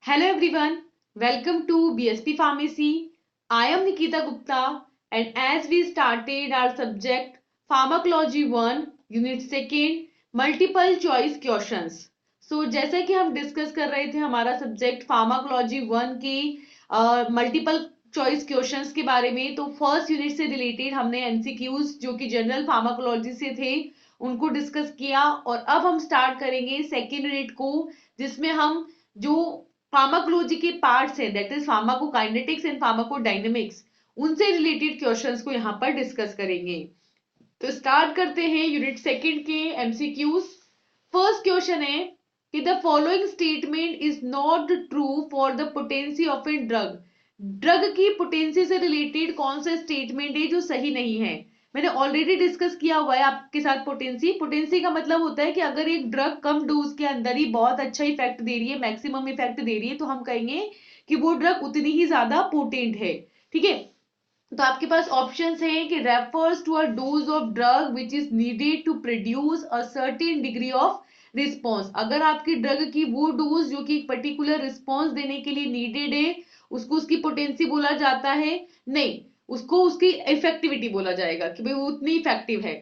Hello everyone, welcome to BSP Pharmacy. I am Nikita Gupta and as we started our subject Pharmacology 1 Unit 2 Multiple Choice Questions. So जैसे कि हम discuss कर रहे थे हमारा subject pharmacology 1 की multiple choice questions के बारे में, तो फर्स्ट यूनिट से रिलेटेड हमने एमसीक्यूज जो कि जनरल फार्माकोलॉजी से थे उनको डिस्कस किया और अब हम स्टार्ट करेंगे सेकेंड यूनिट को जिसमें हम जो फार्माकोलॉजी के पार्ट्स हैं that is pharmacokinetics and pharmacodynamics उनसे रिलेटेड क्वेश्चंस को यहाँ पर डिस्कस करेंगे। तो स्टार्ट करते हैं यूनिट सेकंड के एमसीक्यूज। फर्स्ट क्वेश्चन है कि the following statement is not true for the potency of a drug. Drug की पोटेंसी से रिलेटेड कौन सा स्टेटमेंट है जो सही नहीं है। मैंने ऑलरेडी डिस्कस किया हुआ है आपके साथ पोटेंसी। पोटेंसी का मतलब होता है कि अगर एक ड्रग कम डोज के अंदर ही बहुत अच्छा इफेक्ट दे रही है, मैक्सिमम इफेक्ट दे रही है, तो हम कहेंगे कि वो ड्रग उतनी ही ज्यादा पोटेंट है। ठीक है, तो आपके पास ऑप्शंस हैं कि refers to a dose of drug which is needed to produce a certain degree of response. अगर आपकी ड्रग की वो डोज जो कि पर्टिकुलर रिस्पॉन्स देने के लिए नीडेड है उसको उसकी पोटेंसी बोला जाता है? नहीं, उसको उसकी इफेक्टिविटी बोला जाएगा कि भाई वो उतनी इफेक्टिव है।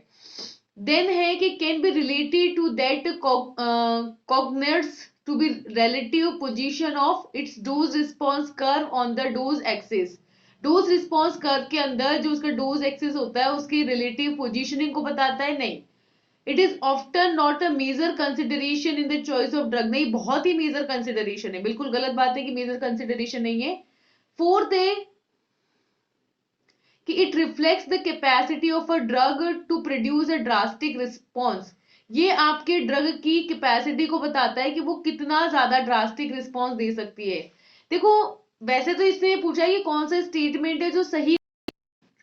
देन है कि can be related to that cognates to be relative position of its dose response curve on the dose axis। Dose response curve के अंदर जो उसका डोज एक्सिस होता है उसकी रिलेटिव पोजीशनिंग को बताता है? नहीं। It is often not a major consideration in the choice of drug. नहीं, बहुत ही मेजर कंसिडरेशन है। बिल्कुल गलत बात है कि मेजर कंसिडरेशन नहीं है। फोर्थ है कि it reflects the capacity of a drug to produce a drastic response. ये आपके ड्रग की कैपेसिटी को बताता है कि वो कितना ज्यादा ड्रास्टिक रिस्पॉन्स दे सकती है। देखो, वैसे तो इसने पूछा है कि कौन सा स्टेटमेंट है जो सही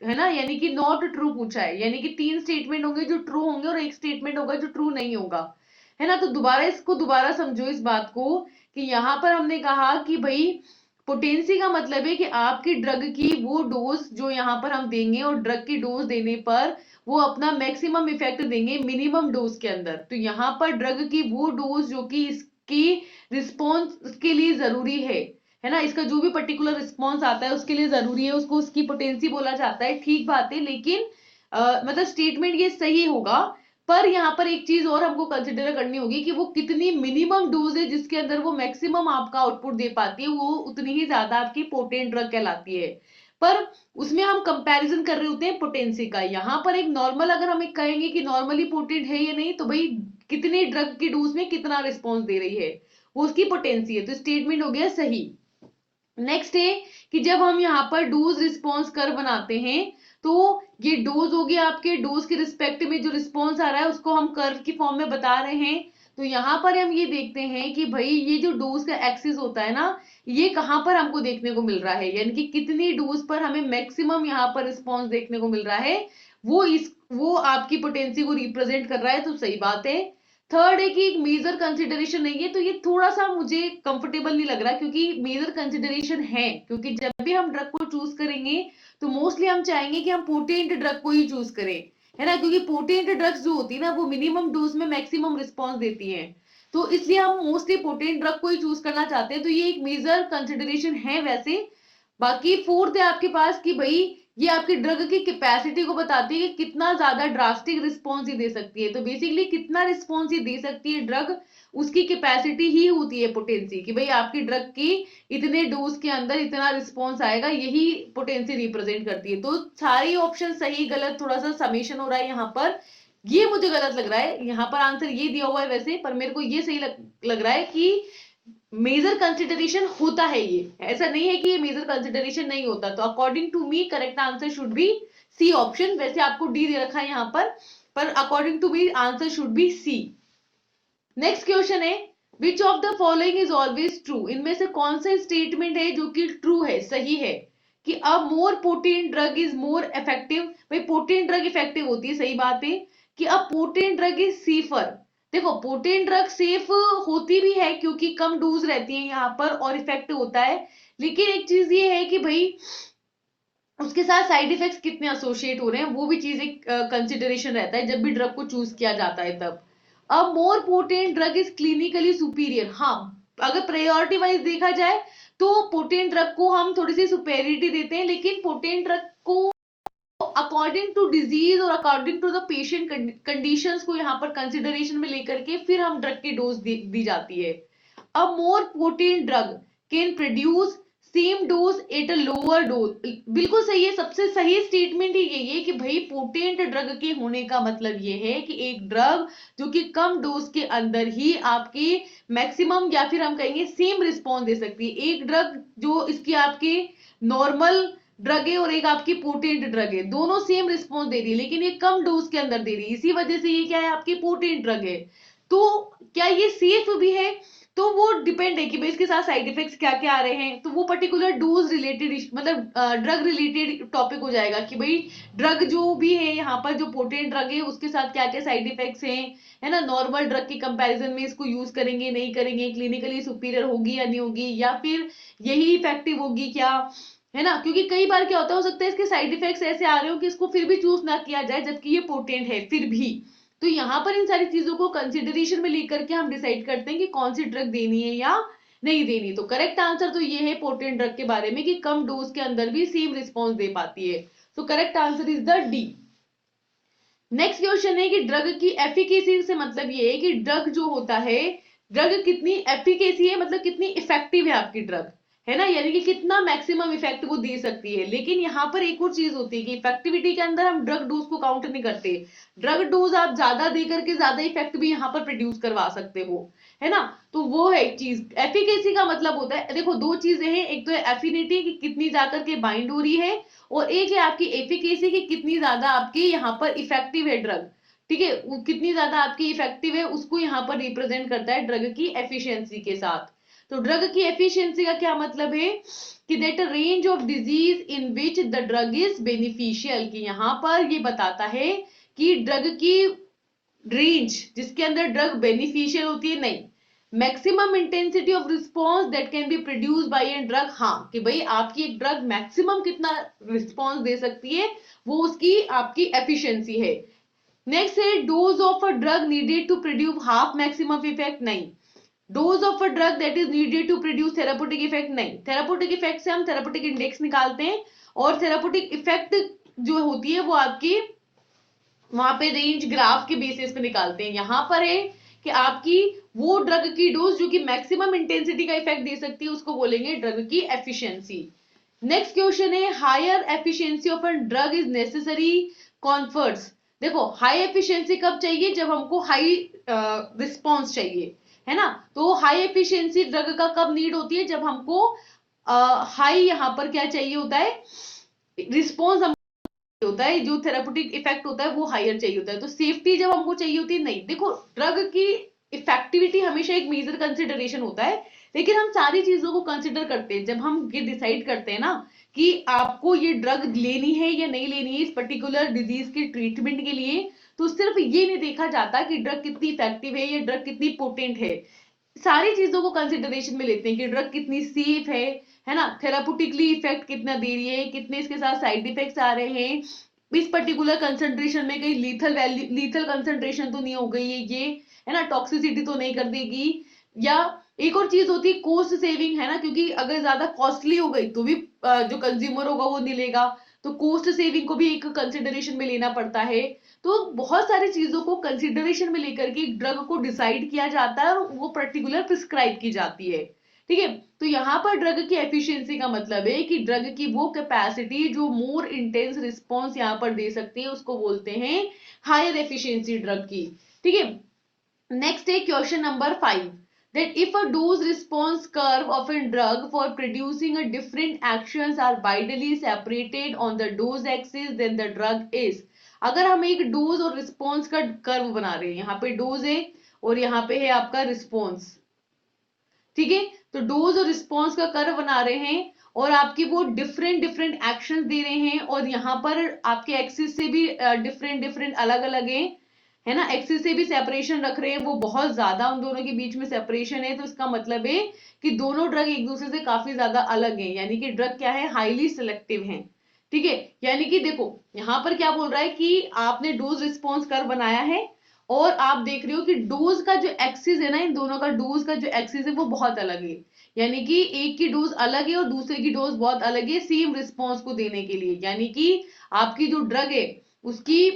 है ना, यानी कि नॉट ट्रू पूछा है, यानी कि 3 स्टेटमेंट होंगे जो ट्रू होंगे और एक स्टेटमेंट होगा जो ट्रू नहीं होगा, है ना। तो दोबारा समझो इस बात को कि यहां पर हमने कहा कि भाई पोटेंसी का मतलब है कि आपकी ड्रग की वो डोज जो यहां पर हम देंगे और ड्रग की डोज देने पर वो अपना मैक्सिमम इफेक्ट देंगे मिनिमम डोज के अंदर। तो यहां पर ड्रग की वो डोज जो कि इसकी रिस्पॉन्स के लिए जरूरी है ना, इसका जो भी पर्टिकुलर रिस्पॉन्स आता है उसके लिए जरूरी है, उसको उसकी पोटेंसी बोला जाता है। ठीक बात है, लेकिन मतलब स्टेटमेंट ये सही होगा, पर यहाँ पर एक चीज और हमको कंसिडर करनी होगी कि वो कितनी मिनिमम डोज है जिसके अंदर वो मैक्सिमम आपका आउटपुट दे पाती है, वो उतनी ही ज्यादा आपकी पोटेंट ड्रग कहलाती है। पर उसमें हम कंपैरिजन कर रहे होते हैं पोटेंसी का। यहाँ पर एक नॉर्मल अगर हम एक कहेंगे कि नॉर्मली पोटेंट है या नहीं, तो भाई कितनी ड्रग की डोज में कितना रिस्पॉन्स दे रही है वो उसकी पोटेंसी है, तो स्टेटमेंट हो गया सही। नेक्स्ट है कि जब हम यहाँ पर डोज रिस्पॉन्स कर्व बनाते हैं तो ये डोज हो गया, आपके डोज के रिस्पेक्ट में जो रिस्पॉन्स आ रहा है उसको हम कर्व की फॉर्म में बता रहे हैं। तो यहाँ पर हम ये देखते हैं कि भाई ये जो डोज का एक्सिस होता है ना, ये कहाँ पर हमको देखने को मिल रहा है, यानी कि कितनी डोज पर हमें मैक्सिमम यहाँ पर रिस्पॉन्स देखने को मिल रहा है, वो आपकी पोटेंसी को रिप्रेजेंट कर रहा है, तो सही बात है। थर्ड है कि एक मेजर कंसिडरेशन नहीं है, तो ये थोड़ा सा मुझे कंफर्टेबल नहीं लग रहा क्योंकि मेजर कंसिडरेशन है, क्योंकि जब भी हम ड्रग को चूज करेंगे तो मोस्टली हम चाहेंगे कि हम पोटेंट ड्रग को ही चूज करें, है ना, क्योंकि पोटेंट ड्रग्स जो होती है ना वो मिनिमम डोज में मैक्सिमम रिस्पॉन्स देती हैं, तो इसलिए हम मोस्टली पोटेंट ड्रग को ही चूज करना चाहते हैं। तो ये एक मेजर कंसिडरेशन है वैसे। बाकी फोर्थ है आपके पास कि भाई ये आपकी ड्रग की कैपेसिटी को बताती है कि कितना ज्यादा ड्रास्टिक रिस्पॉन्स ही दे सकती है। तो बेसिकली कितना रिस्पॉन्स ही दे सकती है ड्रग, उसकी कैपेसिटी ही होती है पोटेंसी, कि भाई आपकी ड्रग की इतने डोज के अंदर इतना रिस्पॉन्स आएगा, यही पोटेंसी रिप्रेजेंट करती है। तो सारे ऑप्शन सही गलत थोड़ा सा समेशन हो रहा है यहाँ पर, ये मुझे गलत लग रहा है। यहाँ पर आंसर ये दिया हुआ है वैसे, पर मेरे को ये सही लग रहा है कि मेजर कंसिडरेशन होता है, ये ऐसा नहीं है कि ये मेजर कंसिडरेशन नहीं होता। तो according to me correct answer should be C option. वैसे आपको डी दे रखा है यहाँ पर according to me answer should be C. Next question है which of the following is always true. इनमें से कौन सा स्टेटमेंट है जो कि ट्रू है, सही है, कि a more potent drug is more effective. भाई पोटेंट ड्रग इफेक्टिव होती है, सही बात है, कि a potent drug is safer. देखो पोटेंट ड्रग सेफ होती भी है क्योंकि कम डोज रहती है यहाँ पर और इफेक्ट होता है, लेकिन एक चीज ये है कि भाई उसके साथ साइड इफेक्ट्स कितने एसोसिएट हो रहे हैं वो भी चीज एक कंसिडरेशन रहता है जब भी ड्रग को चूज किया जाता है तब। अब मोर potent drug is clinically superior. हाँ, अगर प्रायोरिटी वाइज देखा जाए तो पोटेंट ड्रग को हम थोड़ी सी सुपेरिटी देते हैं, लेकिन पोटेंट ड्रग को अकॉर्डिंग टू डिजीज और according to the patient conditions को यहाँ पर कंसिडरेशन में लेकर के फिर हम ड्रग की डोज दी जाती है। A more potent drug can produce same dose at a lower dose. बिल्कुल सही है, सबसे सही स्टेटमेंट ही यही है कि भाई पोटेंट ड्रग के होने का मतलब ये है कि एक ड्रग जो कि कम डोज के अंदर ही आपके मैक्सिमम या फिर हम कहेंगे सेम रिस्पॉन्स दे सकती है। एक ड्रग जो इसकी आपके नॉर्मल ड्रग है और एक आपकी पोटेंट ड्रग है, दोनों सेम रिस्पॉन्स दे रही है, लेकिन ये कम डोज के अंदर दे रही है, इसी वजह से ये क्या है आपकी पोटेंट ड्रग है। तो क्या ये सेफ भी है, तो वो डिपेंड है कि भाई इसके साथ साइड इफेक्ट्स क्या क्या आ रहे हैं, तो वो पर्टिकुलर डोज रिलेटेड मतलब ड्रग रिलेटेड टॉपिक हो जाएगा कि भाई ड्रग जो भी है यहाँ पर जो पोटेंट ड्रग है उसके साथ क्या क्या साइड इफेक्ट्स हैं, है ना, नॉर्मल ड्रग के कंपैरिजन में इसको यूज करेंगे नहीं करेंगे, क्लिनिकली सुपीरियर होगी या नहीं होगी, या फिर यही इफेक्टिव होगी क्या, है ना। क्योंकि कई बार क्या होता हो सकता है इसके साइड इफेक्ट्स ऐसे आ रहे हो कि इसको फिर भी चूज ना किया जाए जबकि ये पोटेंट है फिर भी। तो यहाँ पर इन सारी चीजों को कंसिडरेशन में लेकर के हम डिसाइड करते हैं कि कौन सी ड्रग देनी है या नहीं देनी। तो करेक्ट आंसर तो ये है पोटेंट ड्रग के बारे में कि कम डोज के अंदर भी सेम रिस्पॉन्स दे पाती है। तो correct answer is the D. Next question है कि ड्रग की एफिकेसी से मतलब ये है कि ड्रग जो होता है, ड्रग कितनी एफिकेसी है मतलब कितनी इफेक्टिव है आपकी ड्रग, है ना, यानी कि कितना मैक्सिमम इफेक्ट वो दे सकती है। लेकिन यहाँ पर एक और चीज होती है कि इफेक्टिविटी के अंदर हम ड्रग डोज को काउंट नहीं करते। ड्रग डोज आप ज्यादा दे करके ज्यादा इफेक्ट भी यहाँ पर प्रोड्यूस करवा सकते हो, है ना। तो वो है एक चीज। एफिकेसी का मतलब होता है, देखो दो चीजें हैं, एक तो है एफिनिटी कि कितनी जाकर के बाइंड हो रही है, और एक है आपकी एफिकेसी कि कितनी ज्यादा आपकी यहाँ पर इफेक्टिव है ड्रग, ठीक है, कितनी ज्यादा आपकी इफेक्टिव है उसको यहाँ पर रिप्रेजेंट करता है ड्रग की एफिशिएंसी के साथ। तो ड्रग की एफिशिएंसी का क्या मतलब है कि that range of disease in which the drug is beneficial, कि यहाँ पर ये बताता है कि ड्रग की रेंज जिसके अंदर ड्रग बेनिफिशियल होती है, नहीं, maximum intensity of response that can be produce by a drug, हाँ कि भाई आपकी एक ड्रग मैक्सिमम कितना रिस्पॉन्स दे सकती है वो उसकी आपकी एफिशिएंसी है। नेक्स्ट है dose of a drug needed to produce half maximum effect, नहीं, dose of a drug that is needed to produce therapeutic effect, नहीं, थेराप्यूटिक इफेक्ट से हम थेराप्यूटिक इंडेक्स निकालते हैं और थेराप्यूटिक इफेक्ट जो होती है वो आपकी वहां पे रेंज ग्राफ के बेसिस पे निकालते हैं। यहां पर है कि आपकी वो ड्रग की डोज जो कि मैक्सिमम इंटेंसिटी का इफेक्ट दे सकती है उसको बोलेंगे ड्रग की एफिशिएंसी। नेक्स्ट क्वेश्चन है higher efficiency of a drug is necessary confers. देखो हाई एफिशिएंसी कब चाहिए, जब हमको हाई रिस्पॉन्स चाहिए, है ना। तो हाई एफिशिएंसी ड्रग का कब नीड होती है, जब हमको हाई यहाँ पर क्या चाहिए होता है, रिस्पॉन्स होता है, जो थेराप्यूटिक इफेक्ट होता है वो हायर चाहिए होता है। तो सेफ्टी जब हमको चाहिए होती है, नहीं, देखो ड्रग की इफेक्टिविटी हमेशा एक मेजर कंसिडरेशन होता है, लेकिन हम सारी चीजों को कंसिडर करते हैं जब हम ये डिसाइड करते हैं ना कि आपको ये ड्रग लेनी है या नहीं लेनी है इस पर्टिकुलर डिजीज के ट्रीटमेंट के लिए। तो सिर्फ ये नहीं देखा जाता कि ड्रग कितनी इफेक्टिव है या ड्रग कितनी पोटेंट है, सारी चीजों को कंसिडरेशन में लेते हैं कि ड्रग कितनी सेफ है ना, थेराप्यूटिकली इफेक्ट कितना दे रही है, कितने इसके साथ साइड इफेक्ट्स आ रहे हैं, इस पर्टिकुलर कंसंट्रेशन में कहीं लीथल कंसंट्रेशन तो नहीं हो गई है ये, है ना, टॉक्सिसिटी तो नहीं कर देगी। या एक और चीज होती है कॉस्ट सेविंग, है ना, क्योंकि अगर ज्यादा कॉस्टली हो गई तो भी जो कंज्यूमर होगा वो नहीं लेगा, तो कॉस्ट सेविंग को भी एक कंसिडरेशन में लेना पड़ता है। तो बहुत सारी चीजों को कंसिडरेशन में लेकर के ड्रग को डिसाइड किया जाता है और वो पर्टिकुलर प्रिस्क्राइब की जाती है, ठीक है। तो यहाँ पर ड्रग की एफिशिएंसी का मतलब है कि ड्रग की वो कैपेसिटी जो मोर इंटेंस रिस्पॉन्स यहाँ पर दे सकती है उसको बोलते हैं हायर एफिशिएंसी ड्रग की, ठीक है। नेक्स्ट है question number 5 that if a dose response curve of a drug for producing a different actions are widely separated on the dose axis then the drug is, अगर हम एक dose और response का curve बना रहे हैं, यहाँ पे डोज है और यहाँ पे है आपका रिस्पॉन्स, ठीक है, तो डोज और रिस्पॉन्स का कर्व बना रहे हैं और आपकी वो डिफरेंट डिफरेंट एक्शंस दे रहे हैं और यहाँ पर आपके एक्सिस से भी डिफरेंट डिफरेंट अलग अलग है ना, एक्सिस से भी सेपरेशन रख रहे हैं, वो बहुत ज्यादा उन दोनों के बीच में सेपरेशन है, तो इसका मतलब है कि दोनों ड्रग एक दूसरे से काफी ज्यादा अलग हैं, यानी कि ड्रग क्या है, हाईली सिलेक्टिव हैं, ठीक है। यानी कि देखो यहाँ पर क्या बोल रहा है कि आपने डोज रिस्पॉन्स कर्व बनाया है और आप देख रहे हो कि डोज का जो एक्सिस है ना, इन दोनों का डोज का जो एक्सिस है वो बहुत अलग है, यानी कि एक की डोज अलग है और दूसरे की डोज बहुत अलग है सेम रिस्पॉन्स को देने के लिए। यानी कि आपकी जो ड्रग है उसकी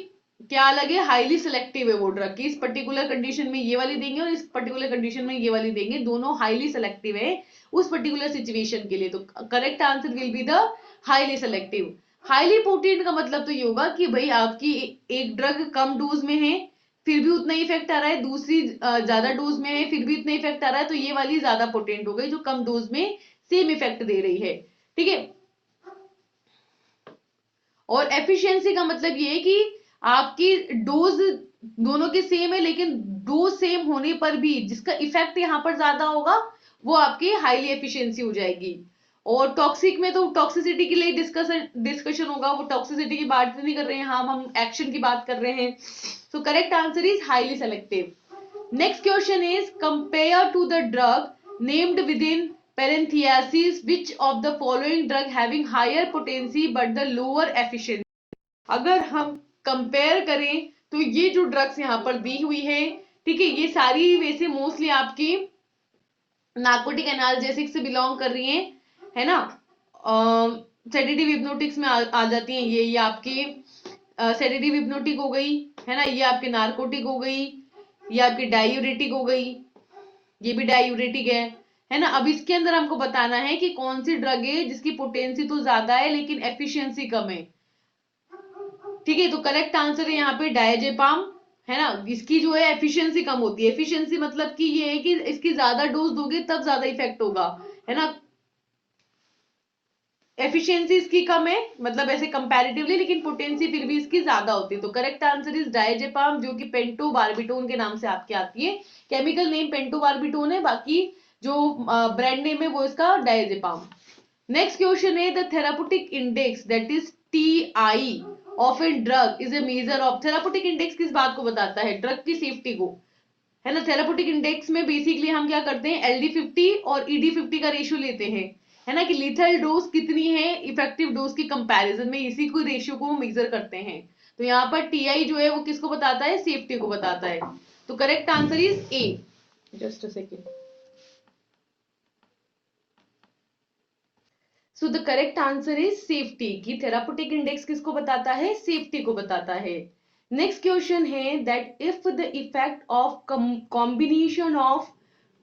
क्या अलग है, हाईली सिलेक्टिव है वो ड्रग की, इस पर्टिकुलर कंडीशन में ये वाली देंगे और इस पर्टिकुलर कंडीशन में ये वाली देंगे, दोनों हाईली सिलेक्टिव है उस पर्टिकुलर सिचुएशन के लिए। तो correct answer will be the highly selective. Highly potent का मतलब तो ये होगा कि भाई आपकी एक ड्रग कम डोज में है फिर भी उतना ही इफेक्ट आ रहा है, दूसरी ज्यादा डोज में है फिर भी उतना इफेक्ट आ रहा है, तो ये वाली ज्यादा पोटेंट हो गई जो कम डोज में सेम इफेक्ट दे रही है। ठीक है। और एफिशिएंसी का मतलब ये है कि आपकी डोज दोनों की सेम है लेकिन डोज सेम होने पर भी जिसका इफेक्ट यहां पर ज्यादा होगा वो आपकी हाईली एफिशिएंसी हो जाएगी। और टॉक्सिक में तो टॉक्सिसिटी के लिए डिस्कशन होगा, वो टॉक्सिसिटी की बात नहीं कर रहे हैं हम एक्शन की बात कर रहे हैं। So correct answer is highly selective. Next question is compare to the drug named within parentheses which of the following drug having higher potency but the lower efficiency। अगर हम कंपेयर करें तो ये जो ड्रग्स यहां पर दी हुई है, ठीक है, ये सारी वैसे मोस्टली आपकी नार्कोटिक एनाल्जेसिक से बिलोंग कर रही है ना, सेडेटिव हिप्नोटिक्स में आ जाती हैं ये आपकी सेडेटिव हिप्नोटिक हो गई है ना, ये आपके नार्कोटिक हो गई, ये आपकी डायूरेटिक हो गई, ये भी डायूरेटिक है ना। अब इसके अंदर हमको बताना है कि कौन सी ड्रग है जिसकी पोटेंसी तो ज्यादा है लेकिन एफिशिएंसी कम है। ठीक है, तो करेक्ट आंसर है यहाँ पे डायजेपाम, है ना। इसकी जो है एफिशिएंसी कम होती है, एफिशिएंसी मतलब कि ये है कि इसकी ज्यादा डोज दोगे तब ज्यादा इफेक्ट होगा, है ना। एफिशिएंसी इसकी कम है मतलब ऐसे कंपैरेटिवली, लेकिन पोटेंसी फिर भी इसकी ज्यादा होती है। तो करेक्ट आंसर इज डायजेपाम, जो कि पेंटोबार्बिटोन के नाम से आपके आती है। केमिकल नेम पेंटोबार्बिटोन है, बाकी जो ब्रांड नेम है वो इसका डायजेपाम। नेक्स्ट क्वेश्चन है the therapeutic index that is TI of a drug is a measure of. Therapeutic index किस बात को बताता है, ड्रग की सेफ्टी को, है ना। थेरापुटिक इंडेक्स में बेसिकली हम क्या करते हैं, LD50 और ED50 का रेशियो लेते हैं, है ना, कि लीथल डोज कितनी है इफेक्टिव डोज की कंपैरिजन में, इसी को रेशियो को मेजर करते हैं। तो यहाँ पर टीआई जो है वो किसको बताता है, सेफ्टी को बताता है। तो correct answer is A. Just a second. So the correct answer is safety, की थेरापुटिक इंडेक्स किसको बताता है, सेफ्टी को बताता है। नेक्स्ट क्वेश्चन है that if the effect of combination of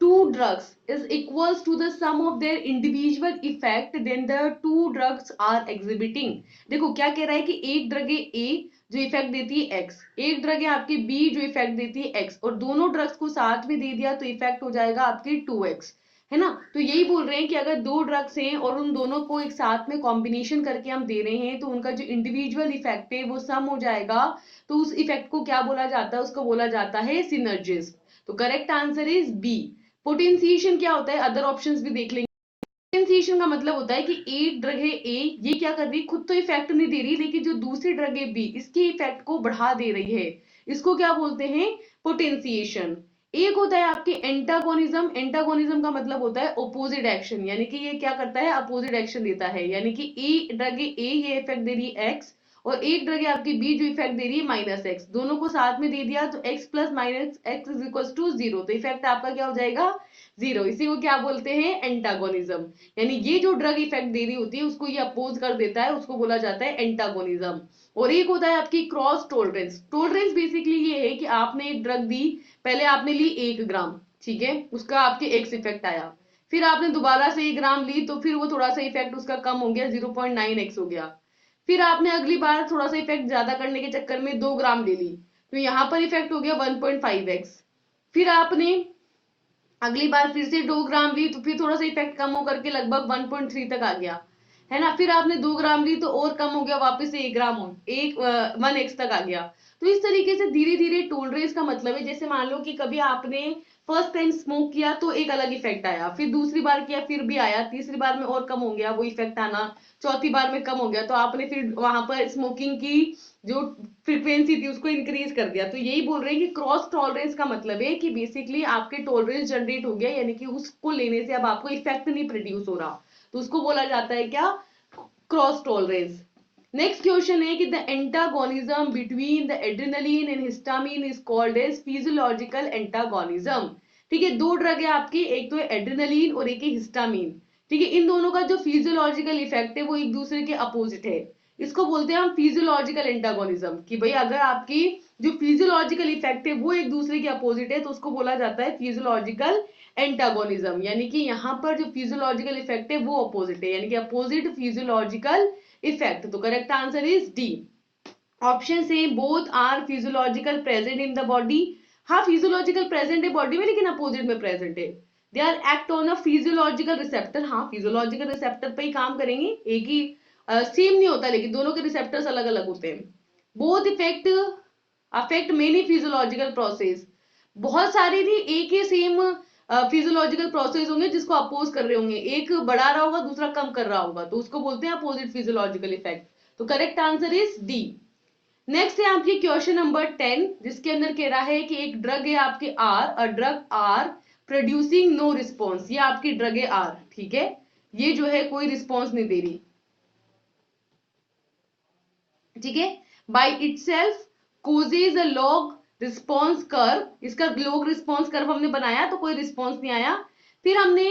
two drugs is equals to the sum of their individual effect then the two drugs are exhibiting। देखो क्या कह रहा है कि एक ड्रग है A जो इफेक्ट देती है X, एक ड्रग है आपकी B जो इफेक्ट देती है X, और दोनों ड्रग्स को साथ में दे दिया तो इफेक्ट हो जाएगा आपकी 2X, है ना। तो यही बोल रहे हैं कि अगर दो ड्रग्स हैं और उन दोनों को एक साथ में कॉम्बिनेशन करके हम दे रहे हैं तो उनका जो इंडिविजुअल इफेक्ट है वो सम हो जाएगा, तो उस इफेक्ट को क्या बोला जाता है, उसको बोला जाता है सिनर्जिज्म। तो correct answer is B. Potentiation क्या होता है, अदर ऑप्शंस भी देख लेंगे। पोटेंशिएशन का मतलब होता है कि एक ड्रग है ए, ये क्या कर रही है, खुद तो इफेक्ट नहीं दे रही लेकिन जो दूसरी ड्रग है बी इसके इफेक्ट को बढ़ा दे रही है, इसको क्या बोलते हैं, पोटेंशिएशन। एक होता है आपके एंटागोनिज्म, एंटागोनिज्म का मतलब होता है ऑपोजिट एक्शन, यानी कि ये क्या करता है, अपोजिट एक्शन देता है, यानी कि ए ड्रग ए ये इफेक्ट दे रही है एक्स और एक ड्रग है आपकी बी जो इफेक्ट दे रही है -x, दोनों को साथ में दे दिया तो x plus -x is equal to 0, तो इफेक्ट आपका क्या हो जाएगा, 0। इसी को क्या बोलते हैं, एंटागोनिज्म। यानी ये जो ड्रग इफेक्ट दे रही होती है उसको ये अपोज कर देता है, उसको बोला जाता है एंटागोनिज्म। और एक होता है आपकी क्रॉस टॉलरेंस। टॉलरेंस बेसिकली ये है कि आपने एक ड्रग दी, पहले आपने ली 1 ग्राम, ठीक है, उसका आपके एक्स इफेक्ट आया, फिर आपने दोबारा से 1 ग्राम ली तो फिर वो थोड़ा सा इफेक्ट उसका कम हो गया, 0.9x हो गया, फिर आपने अगली बार थोड़ा सा इफेक्ट ज्यादा करने के चक्कर में 2 ग्राम ले ली तो यहां पर इफेक्ट हो गया 1.5x, फिर आपने अगली बार फिर से 2 ग्राम ली तो फिर थोड़ा सा इफेक्ट कम होकर के लगभग 1.3 तक आ गया, है ना, फिर आपने 2 ग्राम ली तो और कम हो गया, वापस से 1 ग्राम हो, 1x तक आ गया। तो इस तरीके से धीरे धीरे टॉलरेंस का मतलब है, जैसे मान लो कि कभी आपने फर्स्ट टाइम स्मोक किया तो एक अलग इफेक्ट आया, फिर दूसरी बार किया फिर भी आया, तीसरी बार में और कम हो गया वो इफेक्ट आना, चौथी बार में कम हो गया, तो आपने फिर वहां पर स्मोकिंग की जो फ्रीक्वेंसी थी उसको इंक्रीज कर दिया। तो यही बोल रहे हैं कि क्रॉस टॉलरेंस का मतलब है कि बेसिकली आपके टॉलरेंस जनरेट हो गया, यानी कि उसको लेने से अब आपको इफेक्ट नहीं प्रोड्यूस हो रहा, तो उसको बोला जाता है क्या, क्रॉस टॉलरेंस। नेक्स्ट क्वेश्चन है कि the antagonism between the adrenaline and histamine is called as physiological antagonism. ठीक है, दो ड्रग है आपकी, एक तो है एड्रेनलिन और एक है हिस्टामिन। ठीक है, इन दोनों का जो फिजियोलॉजिकल इफेक्ट है वो एक दूसरे के अपोजिट है। इसको बोलते हैं हम फिजियोलॉजिकल एंटागोनिज्म, कि भाई अगर आपकी जो फिजियोलॉजिकल इफेक्ट है वो एक दूसरे के अपोजिट है तो उसको बोला जाता है फिजियोलॉजिकल एंटागोनिज्म। यानी कि यहाँ पर जो फिजियोलॉजिकल इफेक्ट है वो अपोजिट है, यानी कि अपोजिट फिजियोलॉजिकल इफेक्ट। तो correct answer is D, option से both are physiological present in the body. हाँ, फिजियोलॉजिकल प्रेजेंट है बॉडी में लेकिन अपोजिट में प्रेजेंट है। They are act on a physiological receptor, हाँ फिजियोलॉजिकल रिसेप्टर पे ही काम करेंगे, एक ही सेम नहीं होता लेकिन दोनों के रिसेप्टर्स अलग अलग होते हैं। Both effect affect many physiological process, बहुत सारे नहीं, एक ही सेम फिजियोलॉजिकल प्रोसेस होंगे जिसको अपोज कर रहे होंगे, एक बढ़ा रहा होगा दूसरा कम कर रहा होगा, तो उसको बोलते हैं अपोजिट फिजियोलॉजिकल इफेक्ट। तो correct answer is D. Next है आपकी क्वेश्चन नंबर 10, जिसके अंदर कह रहा है कि एक ड्रग है आपकी are, a drug are producing no response. ये आपकी ड्रग है आर, ठीक है, ये जो है कोई रिस्पॉन्स नहीं दे रही, ठीक है, by itself causes a log response curve. इसका लॉग रिस्पॉन्स कर्व हमने बनाया तो कोई रिस्पॉन्स नहीं आया। फिर हमने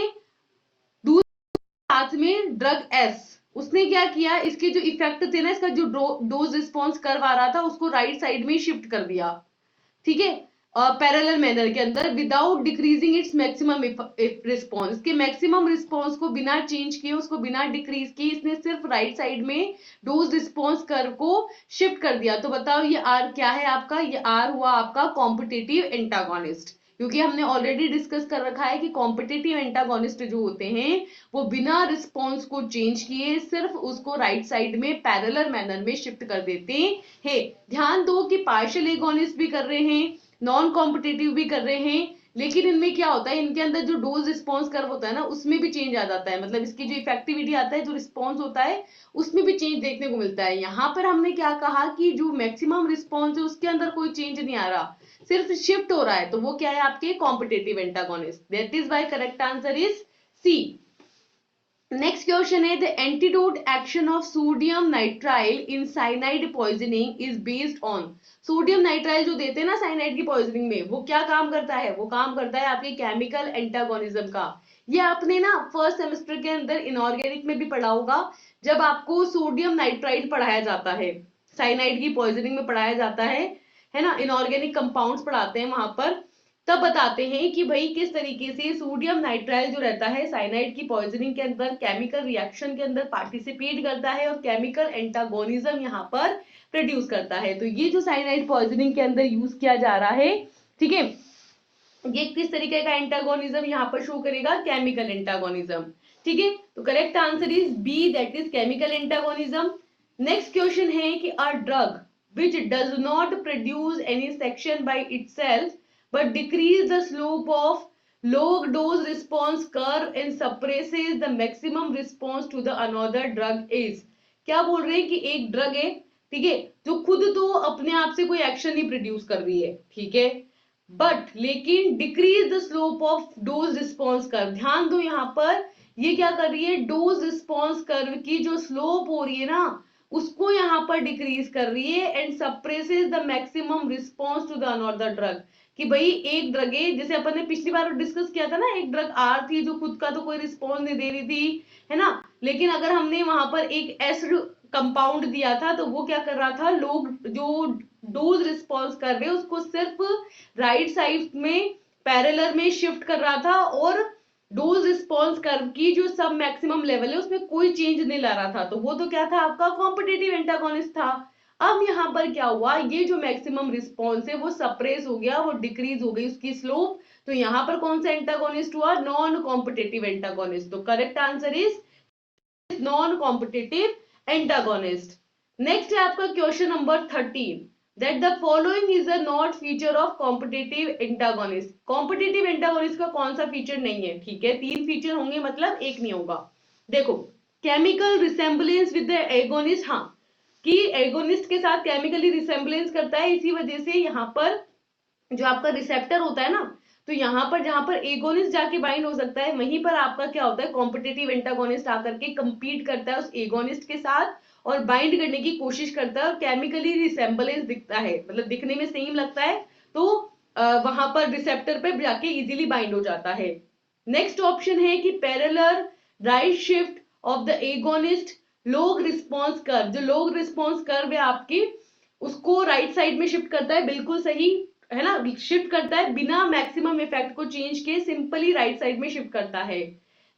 साथ में ड्रग एस, उसने क्या किया, इसके जो इफेक्ट थे ना, इसका जो डोज रिस्पॉन्स कर्व आ रहा था उसको राइट साइड में शिफ्ट कर दिया, ठीक है, पैरेलल मैनर के अंदर, without decreasing its maximum response, के मैक्सिमम रिस्पॉन्स को बिना चेंज किए, उसको बिना डिक्रीज किए, इसने सिर्फ राइट साइड में डोज रिस्पॉन्स कर्व को शिफ्ट कर दिया। तो बताओ ये आर क्या है आपका, ये आर हुआ आपका कॉम्पिटिटिव एंटागोनिस्ट, क्योंकि हमने ऑलरेडी डिस्कस कर रखा है कि कॉम्पिटिटिव एंटागोनिस्ट जो होते हैं वो बिना रिस्पॉन्स को चेंज किए सिर्फ उसको राइट साइड में पैरेलल मैनर में शिफ्ट कर देते हैं। ध्यान दो कि पार्शियल एगोनिस्ट भी कर रहे हैं, नॉन कॉम्पिटिटिव भी कर रहे हैं, लेकिन इनमें क्या होता है, इनके अंदर जो डोज रिस्पॉन्स कर्व होता है ना उसमें भी चेंज आ जाता है, मतलब इसकी जो इफेक्टिविटी आता है, जो रिस्पॉन्स होता है उसमें भी चेंज देखने को मिलता है। यहाँ पर हमने क्या कहा कि जो मैक्सिमम रिस्पॉन्स है उसके अंदर कोई चेंज नहीं आ रहा, सिर्फ शिफ्ट हो रहा है, तो वो क्या है आपके competitive antagonist. That is why correct answer is C. Next question है the antidote action of sodium nitrile in cyanide poisoning is based on. Sodium nitrile जो देते हैं ना साइनाइड की पॉइजनिंग में, वो क्या काम करता है, वो काम करता है आपके केमिकल एंटागोनिज्म का। ये आपने ना फर्स्ट सेमेस्टर के अंदर इनऑर्गेनिक में भी पढ़ा होगा, जब आपको सोडियम नाइट्राइल पढ़ाया जाता है, साइनाइड की पॉइजनिंग में पढ़ाया जाता है ना, इनऑर्गेनिक कंपाउंड्स पढ़ाते हैं वहां पर, तब बताते हैं कि भाई किस तरीके से सोडियम नाइट्राइल जो रहता है साइनाइड की पॉइजनिंग के अंदर केमिकल रिएक्शन के अंदर पार्टिसिपेट करता है और केमिकल एंटागोनिज्म यहाँ पर प्रोड्यूस करता है। तो ये जो साइनाइड पॉइजनिंग के अंदर यूज किया जा रहा है, ठीक है, ये किस तरीके का एंटागोनिज्म यहाँ पर शो करेगा, केमिकल एंटागोनिज्म, ठीक है। तो correct answer is B, that is chemical antagonism. Next question है कि a drug which does not produce any section by itself but decrease the slope of log dose response curve and suppresses the maximum response to the another drug is। क्या बोल रहे हैं कि एक drug है, ठीक है, जो खुद तो अपने आप से कोई एक्शन नहीं प्रोड्यूस कर रही है, ठीक है, बट लेकिन decrease the slope of dose response curve. ध्यान दो यहाँ पर, ये क्या कर रही है, डोज रिस्पॉन्स कर्व की जो स्लोप हो रही है ना उसको यहाँ पर डिक्रीज कर रही है, and suppresses the maximum response to the another drug. कि भाई एक ड्रग है, जैसे अपन ने पिछली बार डिस्कस किया था ना, एक ड्रग आर थी जो खुद का तो कोई रिस्पॉन्स नहीं दे रही थी, है ना, लेकिन अगर हमने वहां पर एक एसिड कंपाउंड दिया था तो वो क्या कर रहा था, लोग जो डोज रिस्पॉन्स कर रहे उसको सिर्फ राइट साइड में पैरेलल में शिफ्ट कर रहा था, और डोज रिस्पॉन्स कर्व की जो सब मैक्सिमम लेवल है उसमें कोई चेंज नहीं ला रहा था, तो वो तो क्या था आपका कॉम्पिटिटिव एंटागोनिस्ट था। अब यहाँ पर क्या हुआ, ये जो मैक्सिमम रिस्पॉन्स है वो सप्रेस हो गया, वो डिक्रीज हो गई उसकी स्लोप, तो यहाँ पर कौन सा एंटागोनिस्ट हुआ, नॉन कॉम्पिटिटिव एंटागोनिस्ट। तो correct answer is non competitive antagonist. Next है आपका question number 13, that the following is a not feature of competitive antagonist। competitive antagonist का कौन सा फीचर नहीं है, ठीक है, तीन फीचर होंगे मतलब एक नहीं होगा। देखो, chemical resemblance with the agonist, हाँ, कि एगोनिस्ट के साथ केमिकली रिसेम्बलेंस करता है, इसी वजह से यहाँ पर जो आपका रिसेप्टर होता है ना, तो यहाँ पर जहां पर एगोनिस्ट जाके बाइंड हो सकता है वहीं पर आपका क्या होता है, कॉम्पिटिटिव एंटागोनिस्ट आकर के कंपीट करता है उस एगोनिस्ट के साथ, और बाइंड करने की कोशिश करता है और केमिकली रिसेम्बलेंस दिखता है, मतलब दिखने में सेम लगता है, तो वहां पर रिसेप्टर पे जाके इजीली बाइंड हो जाता है। नेक्स्ट ऑप्शन है कि parallel right shift of the agonist log response curve, जो लॉग रिस्पॉन्स कर्व है आपकी उसको राइट साइड में शिफ्ट करता है, बिल्कुल सही है ना, शिफ्ट करता है बिना मैक्सिमम इफेक्ट को चेंज किए, सिंपली राइट साइड में शिफ्ट करता है।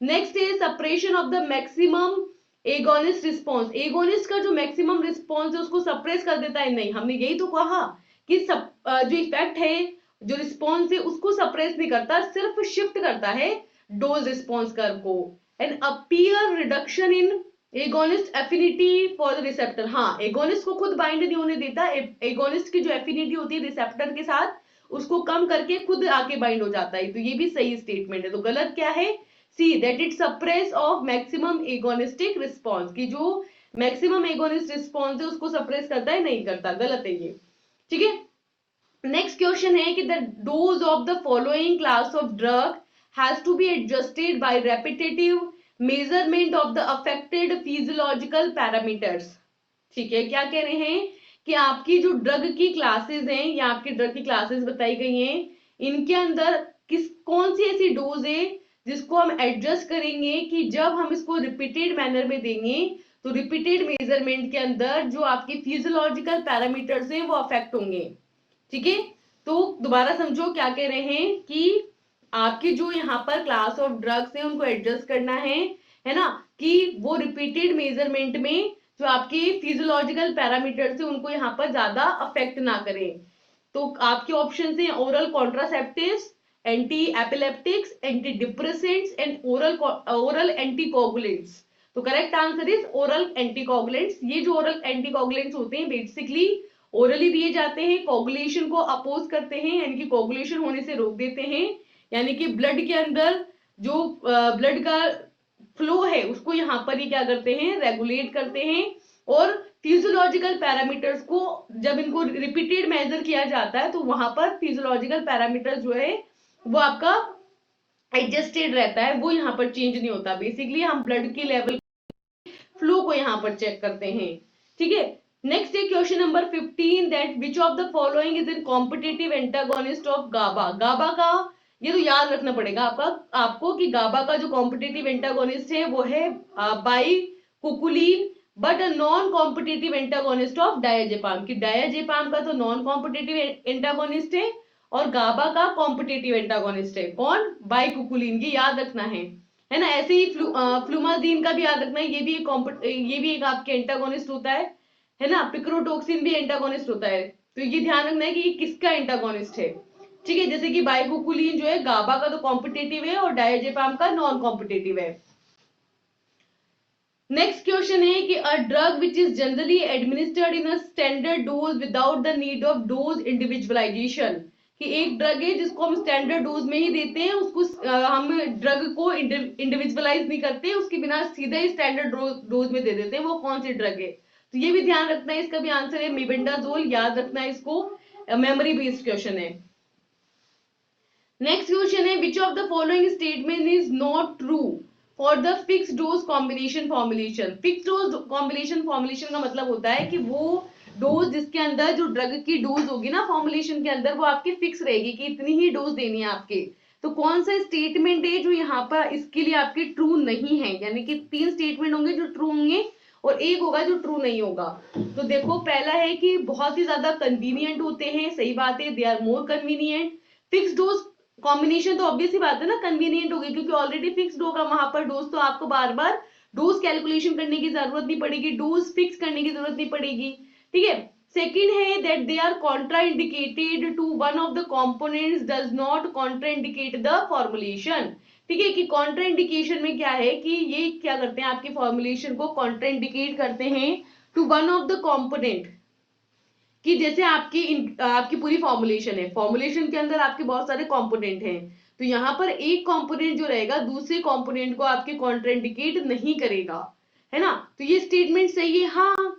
Next is suppression of the maximum agonist response, agonist का जो मैक्सिमम रिस्पॉन्स है उसको सप्रेस कर देता है, नहीं हमने यही तो कहा कि जो इफेक्ट है, जो रिस्पॉन्स है उसको सप्रेस नहीं करता, सिर्फ शिफ्ट करता है डोज रिस्पॉन्स कर्व को। And appear reduction in agonist affinity for the receptor, हाँ एगोनिस्ट को खुद बाइंड नहीं होने देता, एगोनिस्ट की जो एफिनिटी होती है रिसेप्टर के साथ उसको कम करके खुद आके बाइंड हो जाता है, तो ये भी सही स्टेटमेंट है। तो गलत क्या है, see that it suppress of maximum agonistic response, की जो मैक्सिमम एगोनिस्ट रिस्पॉन्स है उसको सप्रेस करता है, नहीं करता, गलत है ये। ठीक है, नेक्स्ट क्वेश्चन है कि the dose of the following class of drug has to be adjusted by repetitive measurement of the affected physiological parameters. ठीक है, क्या कह रहे हैं कि आपकी जो ड्रग की क्लासेस हैं या आपकी ड्रग की क्लासेस बताई गई हैं, इनके अंदर कौन सी ऐसी डोज है जिसको हम एडजस्ट करेंगे कि जब हम इसको रिपीटेड मैनर में देंगे तो रिपीटेड मेजरमेंट के अंदर जो आपकी फिजियोलॉजिकल पैरामीटर्स हैं वो अफेक्ट होंगे। ठीक है, तो दोबारा समझो क्या कह रहे हैं कि आपकी जो यहाँ पर क्लास ऑफ ड्रग्स है उनको एडजस्ट करना है ना, कि वो रिपीटेड मेजरमेंट में जो आपके फिजियोलॉजिकल पैरामीटर्स है उनको यहाँ पर ज्यादा अफेक्ट ना करें। तो आपके ऑप्शन है oral contraceptives, anti epileptics, anti depressants and oral anticoagulants. तो correct answer is oral anticoagulants. ये जो ओरल एंटीकोगुलेंट्स होते हैं बेसिकली ओरली दिए जाते हैं, कोगुलेशन को अपोज करते हैं, यानी कि कोगुलेशन होने से रोक देते हैं, यानी कि ब्लड के अंदर जो ब्लड का फ्लो है उसको यहाँ पर ही क्या करते हैं, रेगुलेट करते हैं। और फिजियोलॉजिकल पैरामीटर्स को जब इनको रिपीटेड मेजर किया जाता है तो वहां पर फिजियोलॉजिकल पैरामीटर जो है वो आपका एडजस्टेड रहता है, वो यहाँ पर चेंज नहीं होता। बेसिकली हम ब्लड के लेवल फ्लो को यहाँ पर चेक करते हैं। ठीक है, नेक्स्ट है question number 15 that which of the following is in competitive antagonist of GABA. GABA का ये तो याद रखना पड़ेगा आपको कि गाबा का जो कॉम्पिटिटिव एंटागोनिस्ट है वो है bicuculline, but a non competitive antagonist of diazepam, की डायजेपाम का तो नॉन कॉम्पिटिटिव एंटागोनिस्ट है और गाबा का कॉम्पिटिटिव एंटागोनिस्ट है कौन, बाइकुकुलिन, की याद रखना है ना। ऐसे ही फ्लूमाजीन का भी याद रखना है, ये भी एक आपके एंटागोनिस्ट होता है ना। पिक्रोटोक्सिन भी एंटागोनिस्ट होता है, तो ये ध्यान रखना है कि ये किसका एंटागोनिस्ट है। ठीक है, जैसे कि बाइकुकुलिन जो है गाबा का तो कॉम्पिटिटिव है और डायजेपाम का नॉन कॉम्पिटिटिव है। नेक्स्ट क्वेश्चन है कि a drug which is generally administered in a standard dose without the need of dose individualisation, कि एक ड्रग है जिसको हम स्टैंडर्ड डोज में ही देते हैं, उसको हम ड्रग को इंडिविजुअलाइज नहीं करते, उसके बिना सीधा ही स्टैंडर्ड डोज में दे देते हैं, वो कौन सी ड्रग है। तो ये भी ध्यान रखना है, इसका भी आंसर है मेबेंडाजोल, याद रखना है इसको, मेमोरी बेस्ड क्वेश्चन है। नेक्स्ट क्वेश्चन है which of the following statement is not true for the fix dose combination formulation. Fix dose combination formulation का मतलब होता है कि वो डोज जिसके अंदर जो ड्रग की डोज होगी ना फॉर्मुलेशन के अंदर वो आपकी फिक्स रहेगी कि इतनी ही डोज देनी है आपके। तो कौन सा स्टेटमेंट है जो यहाँ पर इसके लिए आपकी ट्रू नहीं है, यानी कि 3 स्टेटमेंट होंगे जो ट्रू होंगे और एक होगा जो ट्रू नहीं होगा। तो देखो पहला है कि बहुत ही ज्यादा कन्वीनियंट होते हैं, सही बात है, they are more convenient. Fix dose combination तो ऑब्वियस ही बात है ना कन्वीनियंट होगी, क्योंकि ऑलरेडी फिक्स्ड होगा वहां पर डोज, तो आपको बार बार डोज कैलकुलेशन करने की जरूरत नहीं पड़ेगी, डोज फिक्स करने की जरूरत नहीं पड़ेगी। ठीक है, सेकंड है that they are contraindicated to one of the components does not contraindicate the formulation. ठीक है, कि कॉन्ट्राइंडिकेशन में क्या है कि ये क्या करते हैं आपकी फॉर्मुलेशन को कॉन्ट्राइंडिकेट करते हैं to one of the component, कि जैसे आपकी पूरी फॉर्मुलेशन है, फॉर्मुलेशन के अंदर आपके बहुत सारे कंपोनेंट हैं, तो यहाँ पर एक कंपोनेंट जो रहेगा दूसरे कंपोनेंट को आपके कॉन्ट्राइंडिकेट नहीं करेगा, है ना। तो ये स्टेटमेंट सही है, हाँ,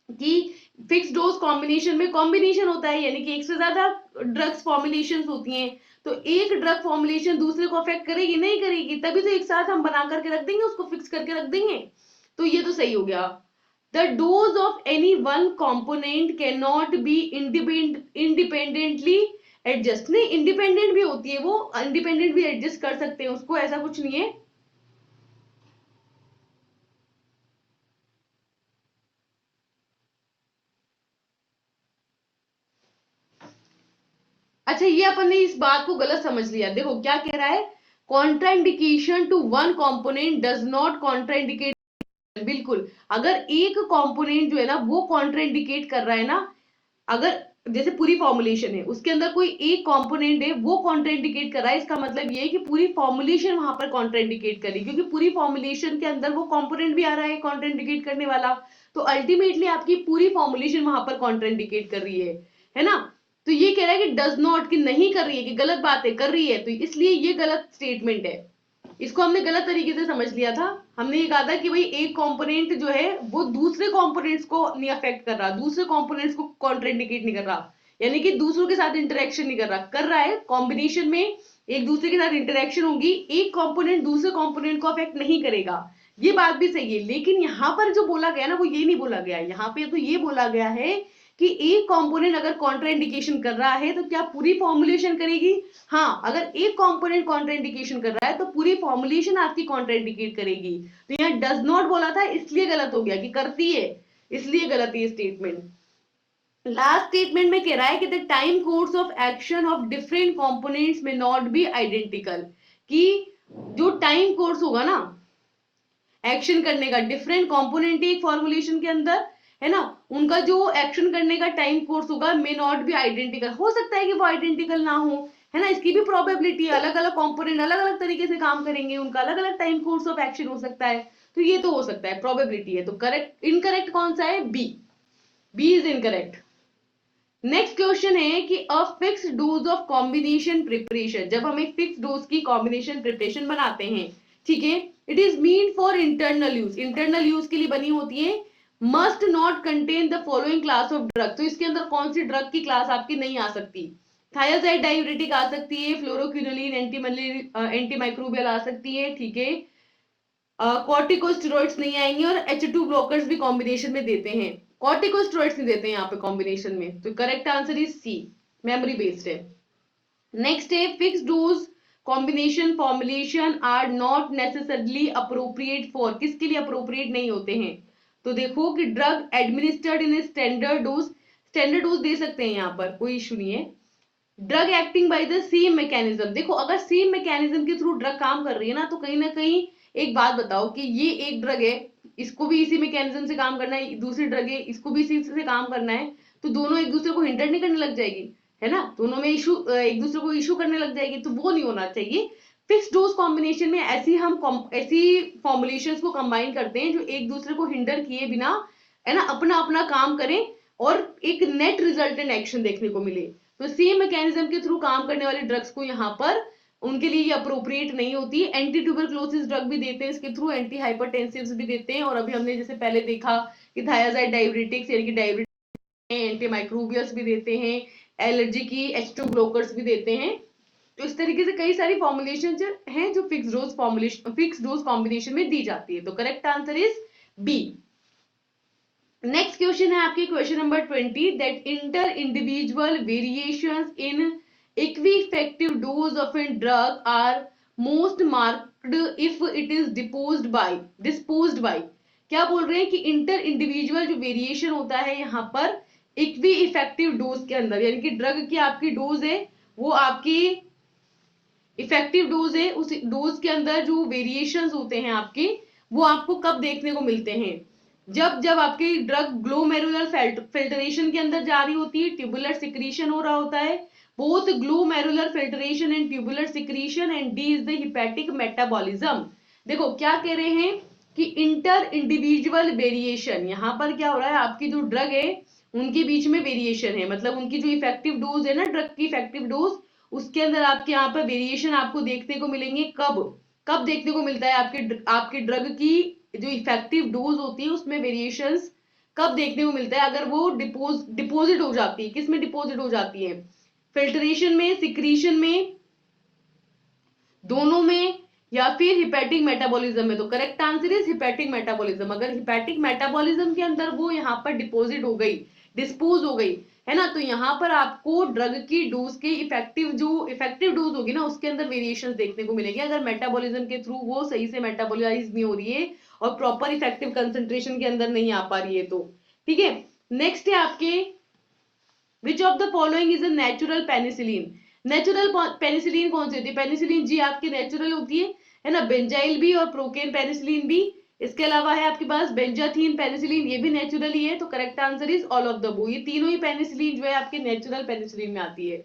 कि फिक्स डोज कॉम्बिनेशन में कॉम्बिनेशन होता है, यानी कि एक से ज्यादा ड्रग्स फॉर्मुलेशन होती हैं, तो एक ड्रग फॉर्मुलेशन दूसरे को अफेक्ट करेगी नहीं करेगी, तभी तो एक साथ हम बना करके रख देंगे, उसको फिक्स करके रख देंगे, तो ये तो सही हो गया। The dose of any one component can not be independently adjust. नहीं, इंडिपेंडेंट भी होती है, वो इंडिपेंडेंट भी एडजस्ट कर सकते हैं उसको, ऐसा कुछ नहीं है। अच्छा, ये अपन ने इस बात को गलत समझ लिया। देखो क्या कह रहा है, contraindication to one component does not contraindicate. बिल्कुल, अगर एक कंपोनेंट जो है ना वो कॉन्ट्राइंडिकेट कर रहा है ना, अगर जैसे पूरी फॉर्मुलेशन है उसके अंदर कोई एक कंपोनेंट है वो कॉन्ट्राइंडिकेट कर रहा है, इसका मतलब ये है कि पूरी फॉर्मुलेशन वहां पर कॉन्ट्राइंडिकेट करी, क्योंकि पूरी फॉर्मुलेशन के अंदर वो कंपोनेंट भी आ रहा है कॉन्ट्राइंडिकेट करने वाला, तो अल्टीमेटली आपकी पूरी फॉर्मुलेशन वहां पर कॉन्ट्राइंडिकेट कर रही है ना। तो ये कह रहा है कि डज नॉट, कि नहीं कर रही है, कि गलत बात है, कर रही है, तो इसलिए ये गलत स्टेटमेंट है। इसको हमने गलत तरीके से समझ लिया था। हमने ये कहा था कि भाई एक कंपोनेंट जो है वो दूसरे कंपोनेंट्स को नहीं अफेक्ट कर रहा, दूसरे कंपोनेंट्स को कॉन्ट्राइंडिकेट नहीं कर रहा, यानी कि दूसरों के साथ इंटरेक्शन नहीं कर रहा है। कॉम्बिनेशन में एक दूसरे के साथ इंटरेक्शन होगी, एक कंपोनेंट दूसरे कंपोनेंट को अफेक्ट नहीं करेगा, ये बात भी सही है। लेकिन यहां पर जो बोला गया ना वो ये नहीं बोला गया, यहाँ पे तो ये बोला गया है कि एक कंपोनेंट अगर कॉन्ट्राइंडिकेशन कर रहा है तो क्या पूरी फॉर्मुलेशन करेगी? हाँ, अगर एक कंपोनेंट कॉन्ट्राइंडिकेशन कर रहा है तो पूरी फॉर्मुलेशन आपकी कॉन्ट्राइंडिकेट करेगी। तो यहाँ डज नॉट बोला था इसलिए गलत हो गया, कि करती है इसलिए गलत है स्टेटमेंट। लास्ट स्टेटमेंट में कह रहा है कि the time course of action of different components में नॉट बी आइडेंटिकल, कि जो टाइम कोर्स होगा ना एक्शन करने का, डिफरेंट कंपोनेंट एक फॉर्मुलेशन के अंदर है ना, उनका जो एक्शन करने का टाइम कोर्स होगा मे नॉट बी आइडेंटिकल, हो सकता है कि वो आइडेंटिकल ना हो, है ना, इसकी भी प्रोबेबिलिटी है। अलग अलग कंपोनेंट अलग अलग तरीके से काम करेंगे, उनका अलग अलग टाइम कोर्स ऑफ एक्शन हो सकता है, तो ये तो हो सकता है, प्रोबेबिलिटी है। तो करेक्ट, इनकरेक्ट कौन सा है? B, B is incorrect. Next question है कि a fix dose of combination preparation, जब हम एक फिक्स डोज की कॉम्बिनेशन प्रिपरेशन बनाते हैं, ठीक है, it is mean for internal use, internal use के लिए बनी होती है, must not contain the following class of drug. तो इसके अंदर कौन सी ड्रग की क्लास आपकी नहीं आ सकती? थायाजाइड डायूरेटिक आ सकती है, फ्लोरोक्विनोलिन एंटी माइक्रोबियल आ सकती है, ठीक है, कॉर्टिकोस्टेरॉइड्स नहीं आएंगे, और H2 ब्लॉकर्स भी कॉम्बिनेशन में देते हैं, कॉर्टिकोस्टेरॉइड्स नहीं देते हैं यहाँ पे कॉम्बिनेशन में। तो correct answer is C, memory based है। नेक्स्ट है fix dose combination formulation are not necessarily appropriate for, किसके लिए अप्रोप्रिएट नहीं होते हैं? तो देखो कि drug administered in standard dose, standard dose दे सकते हैं यहाँ पर, कोई इशू नहीं है। Drug acting by the same mechanism, देखो अगर सेम मैकेनिज्म के थ्रू ड्रग काम कर रही है ना तो कहीं एक बात बताओ कि ये एक ड्रग है, इसको भी इसी मैकेनिज्म से काम करना है, दूसरी ड्रग है इसको भी इसी से काम करना है, तो दोनों एक दूसरे को हिंडर नहीं करने लग जाएगी, है ना, दोनों में इशू, एक दूसरे को इशू करने लग जाएगी, तो वो नहीं होना चाहिए। फिक्स डोज कॉम्बिनेशन में ऐसी फॉर्मुलेशंस को कंबाइन करते हैं जो एक दूसरे को हिंडर किए बिना, है ना, अपना अपना काम करें और एक नेट रिजल्टेंट एक्शन देखने को मिले। तो सेम मैकेनिज्म के थ्रू काम करने वाली ड्रग्स को यहाँ पर उनके लिए ये अप्रोप्रिएट नहीं होती। एंटी ट्यूबरक्लोसिस ड्रग भी देते हैं इसके थ्रू, एंटी हाइपरटेंसिव्स भी देते हैं, और अभी हमने जैसे पहले देखा कि थायाजाइड डायूरेटिक्स यानी कि डायूरेटिक, एंटी माइक्रोबियल्स भी देते हैं, एलर्जी की H2 ब्लॉकर्स भी देते हैं। तो इस तरीके से कई सारी फॉर्मुलेशन हैं जो फिक्स डोज कॉम्बिनेशन में दी जाती है। तो correct answer is B. Next question है आपके question number 20, that inter individual variations in equi effective dose of a drug are most marked if it is disposed by. क्या बोल रहे हैं कि इंटर इंडिविजुअल जो वेरिएशन होता है यहाँ पर इक्वी इफेक्टिव डोज के अंदर, यानी कि ड्रग की आपकी डोज है वो आपकी इफेक्टिव डोज है, उस डोज के अंदर जो वेरिएशंस होते हैं आपके वो आपको कब देखने को मिलते हैं? जब जब आपकी ड्रग ग्लोमेरुलर फिल्टरेशन के अंदर जा रही होती है, ट्यूबुलर सिक्रीशन हो रहा होता है, both glomerular filtration and tubular secretion, and D is the hepatic metabolism. देखो क्या कह रहे हैं कि इंटर इंडिविजुअल वेरिएशन, यहां पर क्या हो रहा है, आपकी जो ड्रग है उनके बीच में वेरिएशन है, मतलब उनकी जो इफेक्टिव डोज है ना, ड्रग की इफेक्टिव डोज, उसके अंदर आपके यहाँ पर वेरिएशन आपको देखने को मिलेंगे। कब कब देखने को मिलता है आपकी ड्रग की जो इफेक्टिव डोज होती है उसमें वेरिएशंस कब देखने को मिलता है? अगर वो डिपोजिट हो जाती है, किसमें डिपोजिट हो जाती है? फिल्ट्रेशन में, सिक्रीशन में, दोनों में, या फिर हिपैटिक मेटाबॉलिज्म में। तो correct answer is hepatic metabolism. अगर हिपैटिक मेटाबॉलिज्म के अंदर वो यहाँ पर डिपोजिट हो गई, डिस्पोज हो गई, है ना, तो यहाँ पर आपको ड्रग की डोज के इफेक्टिव डोज होगी ना, उसके अंदर वेरिएशन देखने को मिलेंगे, अगर मेटाबॉलिज्म के थ्रू वो सही से मेटाबोलाइज नहीं हो रही है और प्रॉपर इफेक्टिव कंसेंट्रेशन के अंदर नहीं आ पा रही है तो। ठीक है, नेक्स्ट है आपके विच of the following is a natural penicillin. Natural penicillin कौन सी होती है? पेनिसिलिन जी आपकी नेचुरल होती है ना, बेंजाइल भी और प्रोकेन पेनिसिलिन भी। इसके अलावा है आपके पास बेंजाथीन पेनिसिलिन, ये भी नेचुरल ही है। तो correct answer is all of the above. ये तीनों ही पेनिसिलिन जो है आपके नेचुरल पेनिसिलिन में आती है।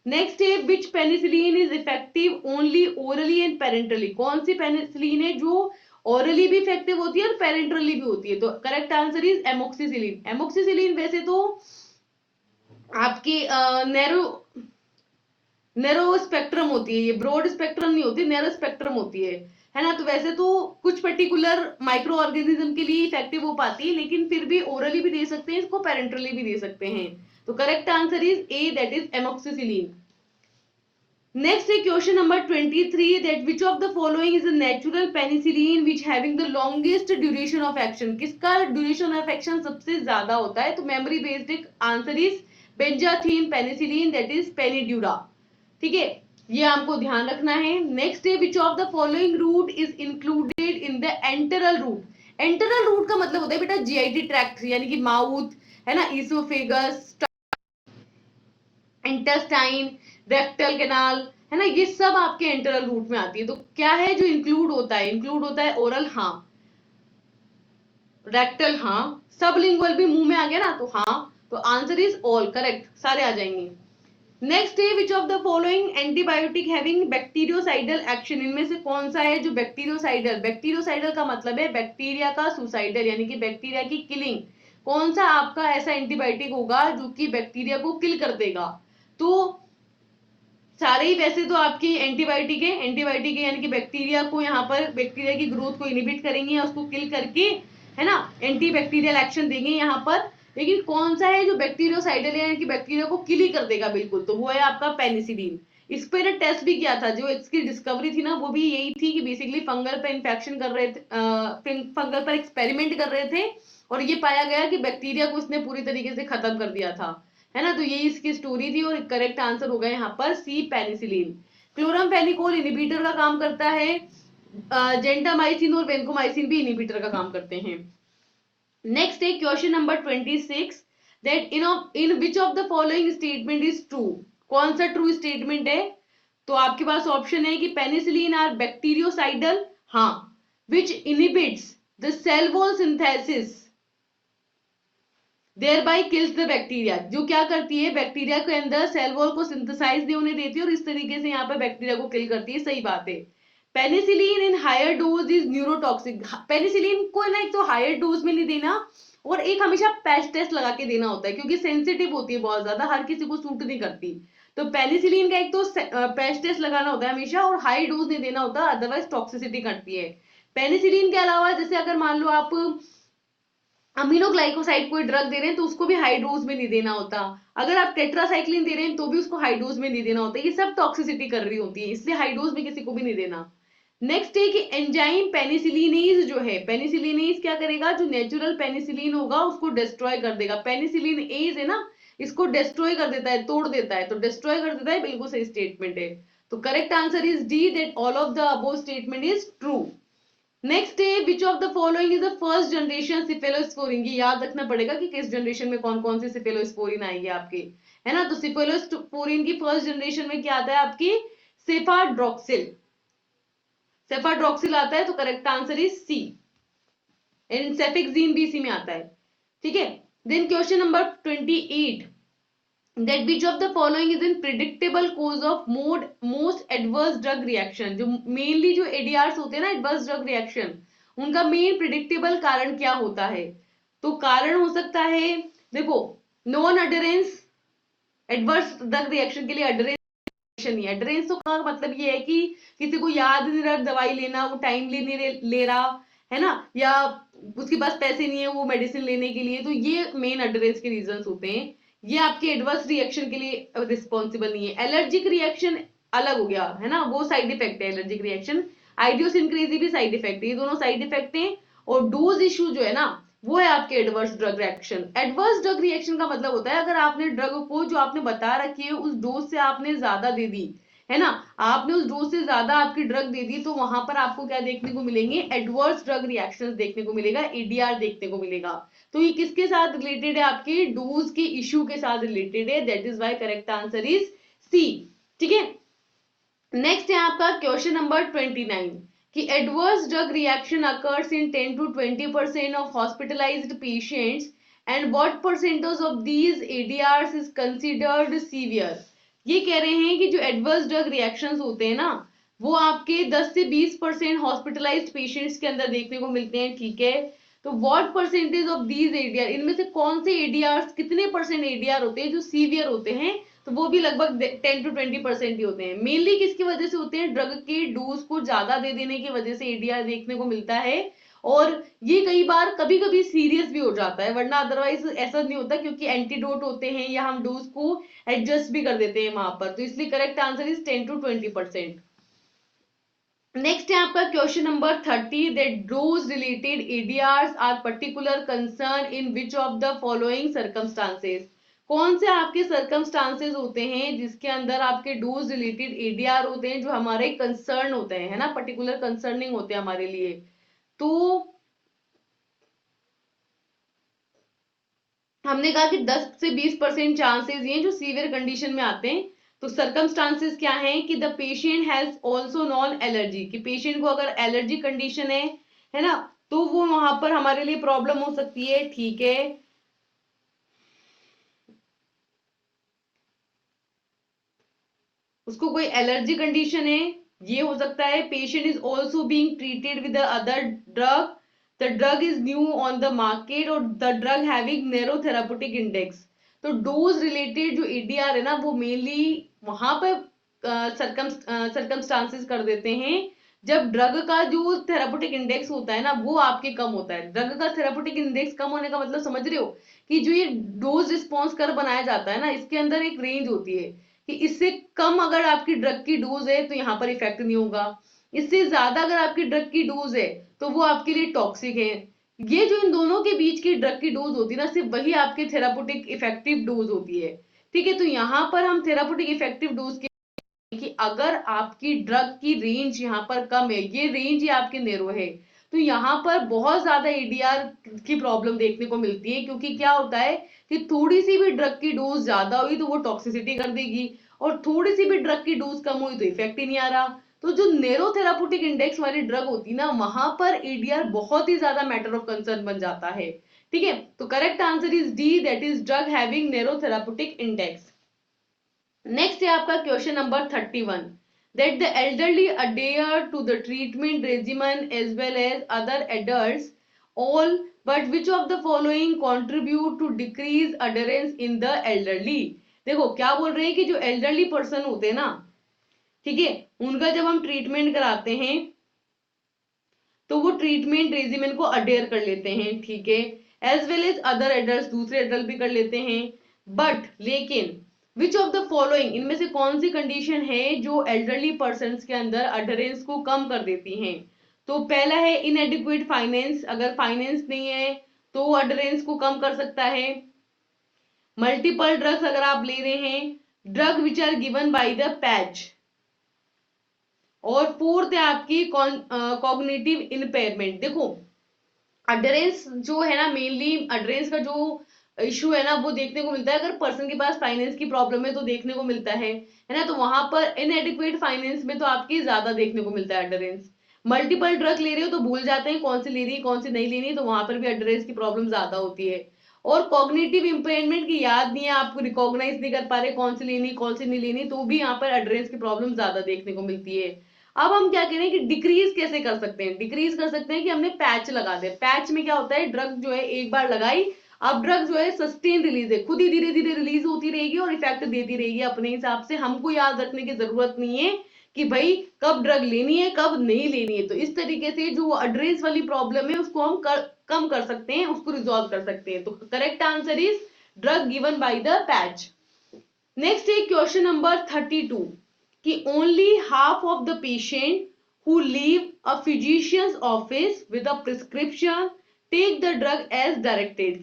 नेक्स्ट है which penicillin is effective only orally and parenterally. कौन सी पेनिसिलिन है जो ओरली भी इफेक्टिव होती है और पेरेंटली भी होती है? तो correct answer is amoxicillin. Amoxicillin वैसे तो आपकी नैरो स्पेक्ट्रम होती है, ये ब्रॉड स्पेक्ट्रम नहीं होती, नैरो स्पेक्ट्रम होती है ना। तो वैसे तो कुछ पर्टिकुलर माइक्रो ऑर्गेनिज्म के लिए इफेक्टिव हो पाती है, लेकिन फिर भी ओरली भी दे सकते हैं इसको, पेरेंटली भी दे सकते हैं। तो correct answer is A, that is amoxicillin. Next है question number 23, that which of the following is a natural penicillin which having the longest duration of action. किसका ड्यूरेशन ऑफ एक्शन सबसे ज्यादा होता है? तो memory based answer is benzathine penicillin, that is Penidure. ठीक है, ये आपको ध्यान रखना है। नेक्स्ट है which of the following route is included in the enteral root. एंटरल root का मतलब होता है बेटा जीआईटी ट्रैक्ट, यानी कि माउथ, है ना, इसोफेगस, इंटेस्टाइन, रेक्टल कैनाल, है ना, ये सब आपके एंटरल रूट में आती है। तो क्या है जो इंक्लूड होता है? इंक्लूड होता है ओरल, हाँ, रेक्टल, हाँ, सबलिंगुअल भी मुंह में आ गया ना, तो हाँ, तो आंसर इज ऑल, करेक्ट, सारे आ जाएंगे। नेक्स्ट है which of the following antibiotic having bacteriocidal action. इनमें से कौन सा है जो बैक्टीरियोसाइडल, बैक्टीरियोसाइडल का मतलब है बैक्टीरिया का सुसाइडल, यानी कि बैक्टीरिया की किलिंग। कौन सा आपका ऐसा एंटीबायोटिक होगा जो कि बैक्टीरिया को किल कर देगा? तो सारे ही वैसे तो आपकी एंटीबायोटिक है यानी कि बैक्टीरिया को, यहाँ पर बैक्टीरिया की ग्रोथ को इनिबिट करेंगे या उसको किल करके, है ना, एंटी बैक्टीरियल एक्शन देंगे यहाँ पर। लेकिन कौन सा है जो बैक्टीरियोसाइडल है, यानी कि बैक्टीरिया को किल ही कर देगा बिल्कुल? तो वो है आपका पेनिसिलिन। इस पे ना टेस्ट भी किया था, जो इसकी डिस्कवरी थी ना, वो भी यही थी कि बेसिकली फंगल पे इंफेक्शन कर रहे थे, फंगल पर एक्सपेरिमेंट कर रहे थे, और ये पाया गया कि बैक्टीरिया को इसने पूरी तरीके से खत्म कर दिया था, है ना। तो यही इसकी स्टोरी थी, और करेक्ट आंसर होगा यहाँ पर सी, पेनिसिलिन। क्लोरामफेनिकोल इनिबिटर का काम करता है, जेंटामाइसिन और वेंकोमाइसिन भी इनिबिटर का काम करते हैं। नेक्स्ट है question number 26, that in which of the following statement is true. कौन सा ट्रू स्टेटमेंट है? तो आपके पास ऑप्शन है कि पेनिसिलिन आर बैक्टीरियोसाइडल, हाँ, which inhibits the cell wall synthesis thereby kills the bacteria. जो क्या करती है, बैक्टीरिया के अंदर सेल वॉल को सिंथेसाइज नहीं होने देती है और इस तरीके से यहाँ पर बैक्टीरिया को किल करती है। सही बात है। Penicillin in higher dose is neurotoxic. Penicillin को ना एक तो हायर डोज में नहीं देना, और एक हमेशा पैच टेस्ट लगा के देना होता है, क्योंकि सेंसिटिव होती है बहुत ज्यादा, हर किसी को सूट नहीं करती। तो पेनिसिलिन का एक तो पैच टेस्ट लगाना होता है हमेशा, और हाई डोज नहीं देना होता, अदरवाइज टॉक्सिसिटी करती है। पेनिसिलिन के अलावा जैसे अगर मान लो आप अमीनोग्लाइकोसाइड कोई ड्रग दे रहे हैं तो उसको भी हाई डोज में नहीं देना होता। अगर आप टेट्रासाइक्लिन दे रहे हैं तो भी उसको हाई डोज में नहीं देना होता। ये सब टॉक्सिसिटी कर रही होती है, इसलिए हाई डोज में किसी को भी नहीं देना। नेक्स्ट है कि एंजाइम पेनिसिलिनेज जो है, पेनिसिलिनेज क्या करेगा, जो नेचुरल पेनिसिलिन होगा उसको डिस्ट्रॉय कर देगा। पेनिसिलिन एज है ना, इसको डिस्ट्रॉय कर देता है, तोड़ देता है, तो डिस्ट्रॉय कर देता है, बिल्कुल सही स्टेटमेंट है। तो correct answer is D, that all of the above statement is true. Next है which of the following is the first generation cephalosporin. ये याद रखना पड़ेगा कि किस जनरेशन में कौन कौन सी सिफेलोस्पोरिन आएगी आपके, है ना। तो सिफेलोस्पोरिन की फर्स्ट जनरेशन में क्या आता है आपकी, सेफाड्रॉक्सिल, सेफाड्रॉक्सिल आता है। तो correct answer is C, and cephalexin भी इसी में आता है। ठीक है, then question number 28, that which of the following is in predictable cause of most adverse drug reaction। जो मेनली जो एडीआरस होते हैं ना, एडवर्स ड्रग रिएक्शन, उनका मेन प्रिडिक्टेबल कारण क्या होता है? तो कारण हो सकता है, देखो, नॉन अडरेंस, एडवर्स ड्रग रिएक्शन के लिए अडरेंस नहीं है। अडरेंस तो का मतलब ये है कि किसी को याद नहीं रहा दवाई लेना, वो टाइमली नहीं ले रहा, है ना, या उसके पास पैसे नहीं है वो मेडिसिन लेने के लिए, तो ये मेन अडरेंस के रीजन होते हैं। ये आपके एडवर्स रिएक्शन के लिए रिस्पॉन्सिबल नहीं है। एलर्जिक रिएक्शन अलग हो गया, है ना, वो साइड इफेक्ट है एलर्जिक रिएक्शन। आइडियोसिनक्रेसी भी साइड इफेक्ट है, ये दोनों साइड इफेक्ट हैं। और डोज इशू जो है ना वो है आपके adverse drug reaction. Adverse drug reaction का मतलब होता है अगर आपने ड्रग को जो आपने बता रखी है उस डोज से आपने ज्यादा दे दी है ना, आपने उस डोज से ज्यादा आपकी ड्रग दे दी, तो वहां पर आपको क्या देखने को मिलेंगे, एडवर्स ड्रग रिएक्शंस देखने को मिलेगा, एडीआर देखने को मिलेगा। तो ये किसके साथ रिलेटेड है, आपके डोज के इश्यू के साथ रिलेटेड है, that is why correct answer is C. ठीक है, नेक्स्ट है आपका क्वेश्चन नंबर 29 कि adverse drug reaction occurs in 10 to 20% of hospitalized patients and what percentage of these ADRs is considered severe. ये कह रहे हैं कि जो एडवर्स ड्रग रिएक्शंस होते हैं ना वो आपके 10 से 20% हॉस्पिटलाइज्ड पेशेंट्स के अंदर देखने को मिलते हैं। ठीक है, तो what percentage of these ADR, इनमें से कौन से एडीआर, कितने परसेंट एडीआर होते हैं जो सीवियर होते हैं, तो वो भी लगभग 10 to 20% ही होते हैं। मेनली किसकी वजह से होते हैं, ड्रग के डोज को ज्यादा दे देने की वजह से एडीआर देखने को मिलता है। और ये कई बार कभी कभी सीरियस भी हो जाता है, वरना अदरवाइज ऐसा नहीं होता, क्योंकि एंटीडोट होते हैं या हम डोज को एडजस्ट भी कर देते हैं वहां पर। तो इसलिए correct answer is 10 to 20%। Next है आपका question number 30 that dose related ADRs are particular concern in which of the following circumstances. कौन से आपके सर्कमस्टांसेस होते हैं जिसके अंदर आपके डोज रिलेटेड एडीआर होते हैं जो हमारे कंसर्न होते हैं, है ना, पर्टिकुलर कंसर्निंग होते हैं हमारे लिए। तो हमने कहा कि 10 से 20% चांसेस ये जो सीवियर कंडीशन में आते हैं। तो सर्कमस्टांसेस क्या हैं कि the patient has also known allergy, कि पेशेंट को अगर एलर्जी कंडीशन है ना, तो वो वहां पर हमारे लिए प्रॉब्लम हो सकती है। ठीक है, उसको कोई एलर्जी कंडीशन है, ये हो सकता है। Patient is also being treated with other drug, the drug is new on the market और the drug having narrow therapeutic index. तो डोज रिलेटेड जो एडीआर है ना वो मेनली वहां पर सर्कमस्टांसेस कर देते हैं जब ड्रग का जो थेराप्यूटिक इंडेक्स होता है ना वो आपके कम होता है। ड्रग का थेराप्यूटिक इंडेक्स कम होने का मतलब समझ रहे हो, कि जो ये डोज रिस्पॉन्स कर बनाया जाता है ना इसके अंदर एक रेंज होती है कि इससे कम अगर आपकी ड्रग की डोज है तो यहाँ पर इफेक्ट नहीं होगा, इससे ज्यादा अगर आपकी ड्रग की डोज है तो वो आपके लिए टॉक्सिक है। ये जो इन दोनों के बीच की ड्रग की डोज होती है ना सिर्फ वही आपके थेराप्यूटिक इफेक्टिव डोज होती है। ठीक है, तो यहाँ पर हम थेराप्यूटिक इफेक्टिव डोज के कि अगर आपकी ड्रग की रेंज यहाँ पर कम है, ये रेंज ही आपके नैरो है, तो यहाँ पर बहुत ज्यादा एडीआर की प्रॉब्लम देखने को मिलती है। क्योंकि क्या होता है कि थोड़ी सी भी ड्रग की डोज ज्यादा हुई तो वो टॉक्सिसिटी कर देगी, और थोड़ी सी भी ड्रग की डोज कम हुई तो इफेक्ट ही नहीं आ रहा। तो जो नैरो थेराप्यूटिक इंडेक्स वाली ड्रग होती है ना वहां पर एडीआर बहुत ही ज्यादा मैटर ऑफ कंसर्न बन जाता है। ठीक है, तो correct answer is D, that is drug having narrow therapeutic index. Next है आपका question number 31 that the elderly adhere to the treatment regimen as well as other adults all, but which of the following contribute to decrease adherence in the elderly। देखो क्या बोल रहे हैं कि जो elderly person होते हैं ना, ठीक है, उनका जब हम ट्रीटमेंट कराते हैं तो वो ट्रीटमेंट रेजिमेन को अडेयर कर लेते हैं। ठीक है, as well as other adult, दूसरे एडल्ट भी कर लेते हैं। बट लेकिन विच ऑफ द फॉलोइंग, इनमें से कौन सी कंडीशन है जो एल्डरली पर्सन के अंदर अडरेंस को कम कर देती हैं। तो पहला है इनएडिक्वेट फाइनेंस, अगर फाइनेंस नहीं है तो अडरेंस को कम कर सकता है। मल्टीपल ड्रग्स अगर आप ले रहे हैं, drug which are given by the patch, और फोर्थ है आपकी कॉग्निटिव इम्पेयरमेंट। देखो अडरेंस जो है ना, मेनली अडरेंस का जो इशू है ना वो देखने को मिलता है अगर पर्सन के पास फाइनेंस की प्रॉब्लम है तो देखने को मिलता है ना, तो वहां पर इनएडिक्वेट फाइनेंस में तो आपकी ज्यादा देखने को मिलता है अडरेंस। मल्टीपल ड्रग ले रहे हो तो भूल जाते हैं कौन सी लेनी है कौन सी नहीं लेनी, तो वहां पर भी अडरेंस की प्रॉब्लम ज्यादा होती है। और कॉग्निटिव इम्पेयरमेंट की याद नहीं है, आपको रिकॉग्नाइज नहीं कर पा रहे कौन सी लेनी कौन सी नहीं लेनी, तो भी यहाँ पर अडरेंस की प्रॉब्लम ज्यादा देखने को मिलती है। अब हम क्या करें कि डिक्रीज कैसे कर सकते हैं, डिक्रीज कर सकते हैं कि हमने पैच लगा दे। पैच में क्या होता है, ड्रग जो है एक बार लगाई, अब ड्रग जो है सस्टेन रिलीज है, खुद ही धीरे धीरे रिलीज होती रहेगी और इफेक्ट देती रहेगी अपने हिसाब से, हमको याद रखने की जरूरत नहीं है कि भाई कब ड्रग लेनी है कब नहीं लेनी है। तो इस तरीके से जो अड्रेस वाली प्रॉब्लम है उसको हम कम कर सकते हैं, उसको रिजॉल्व कर सकते हैं। तो correct answer is drug given by the patch. Next है क्वेश्चन नंबर 32 कि only half of the patient who leave a physician's office with a prescription take the drug as directed.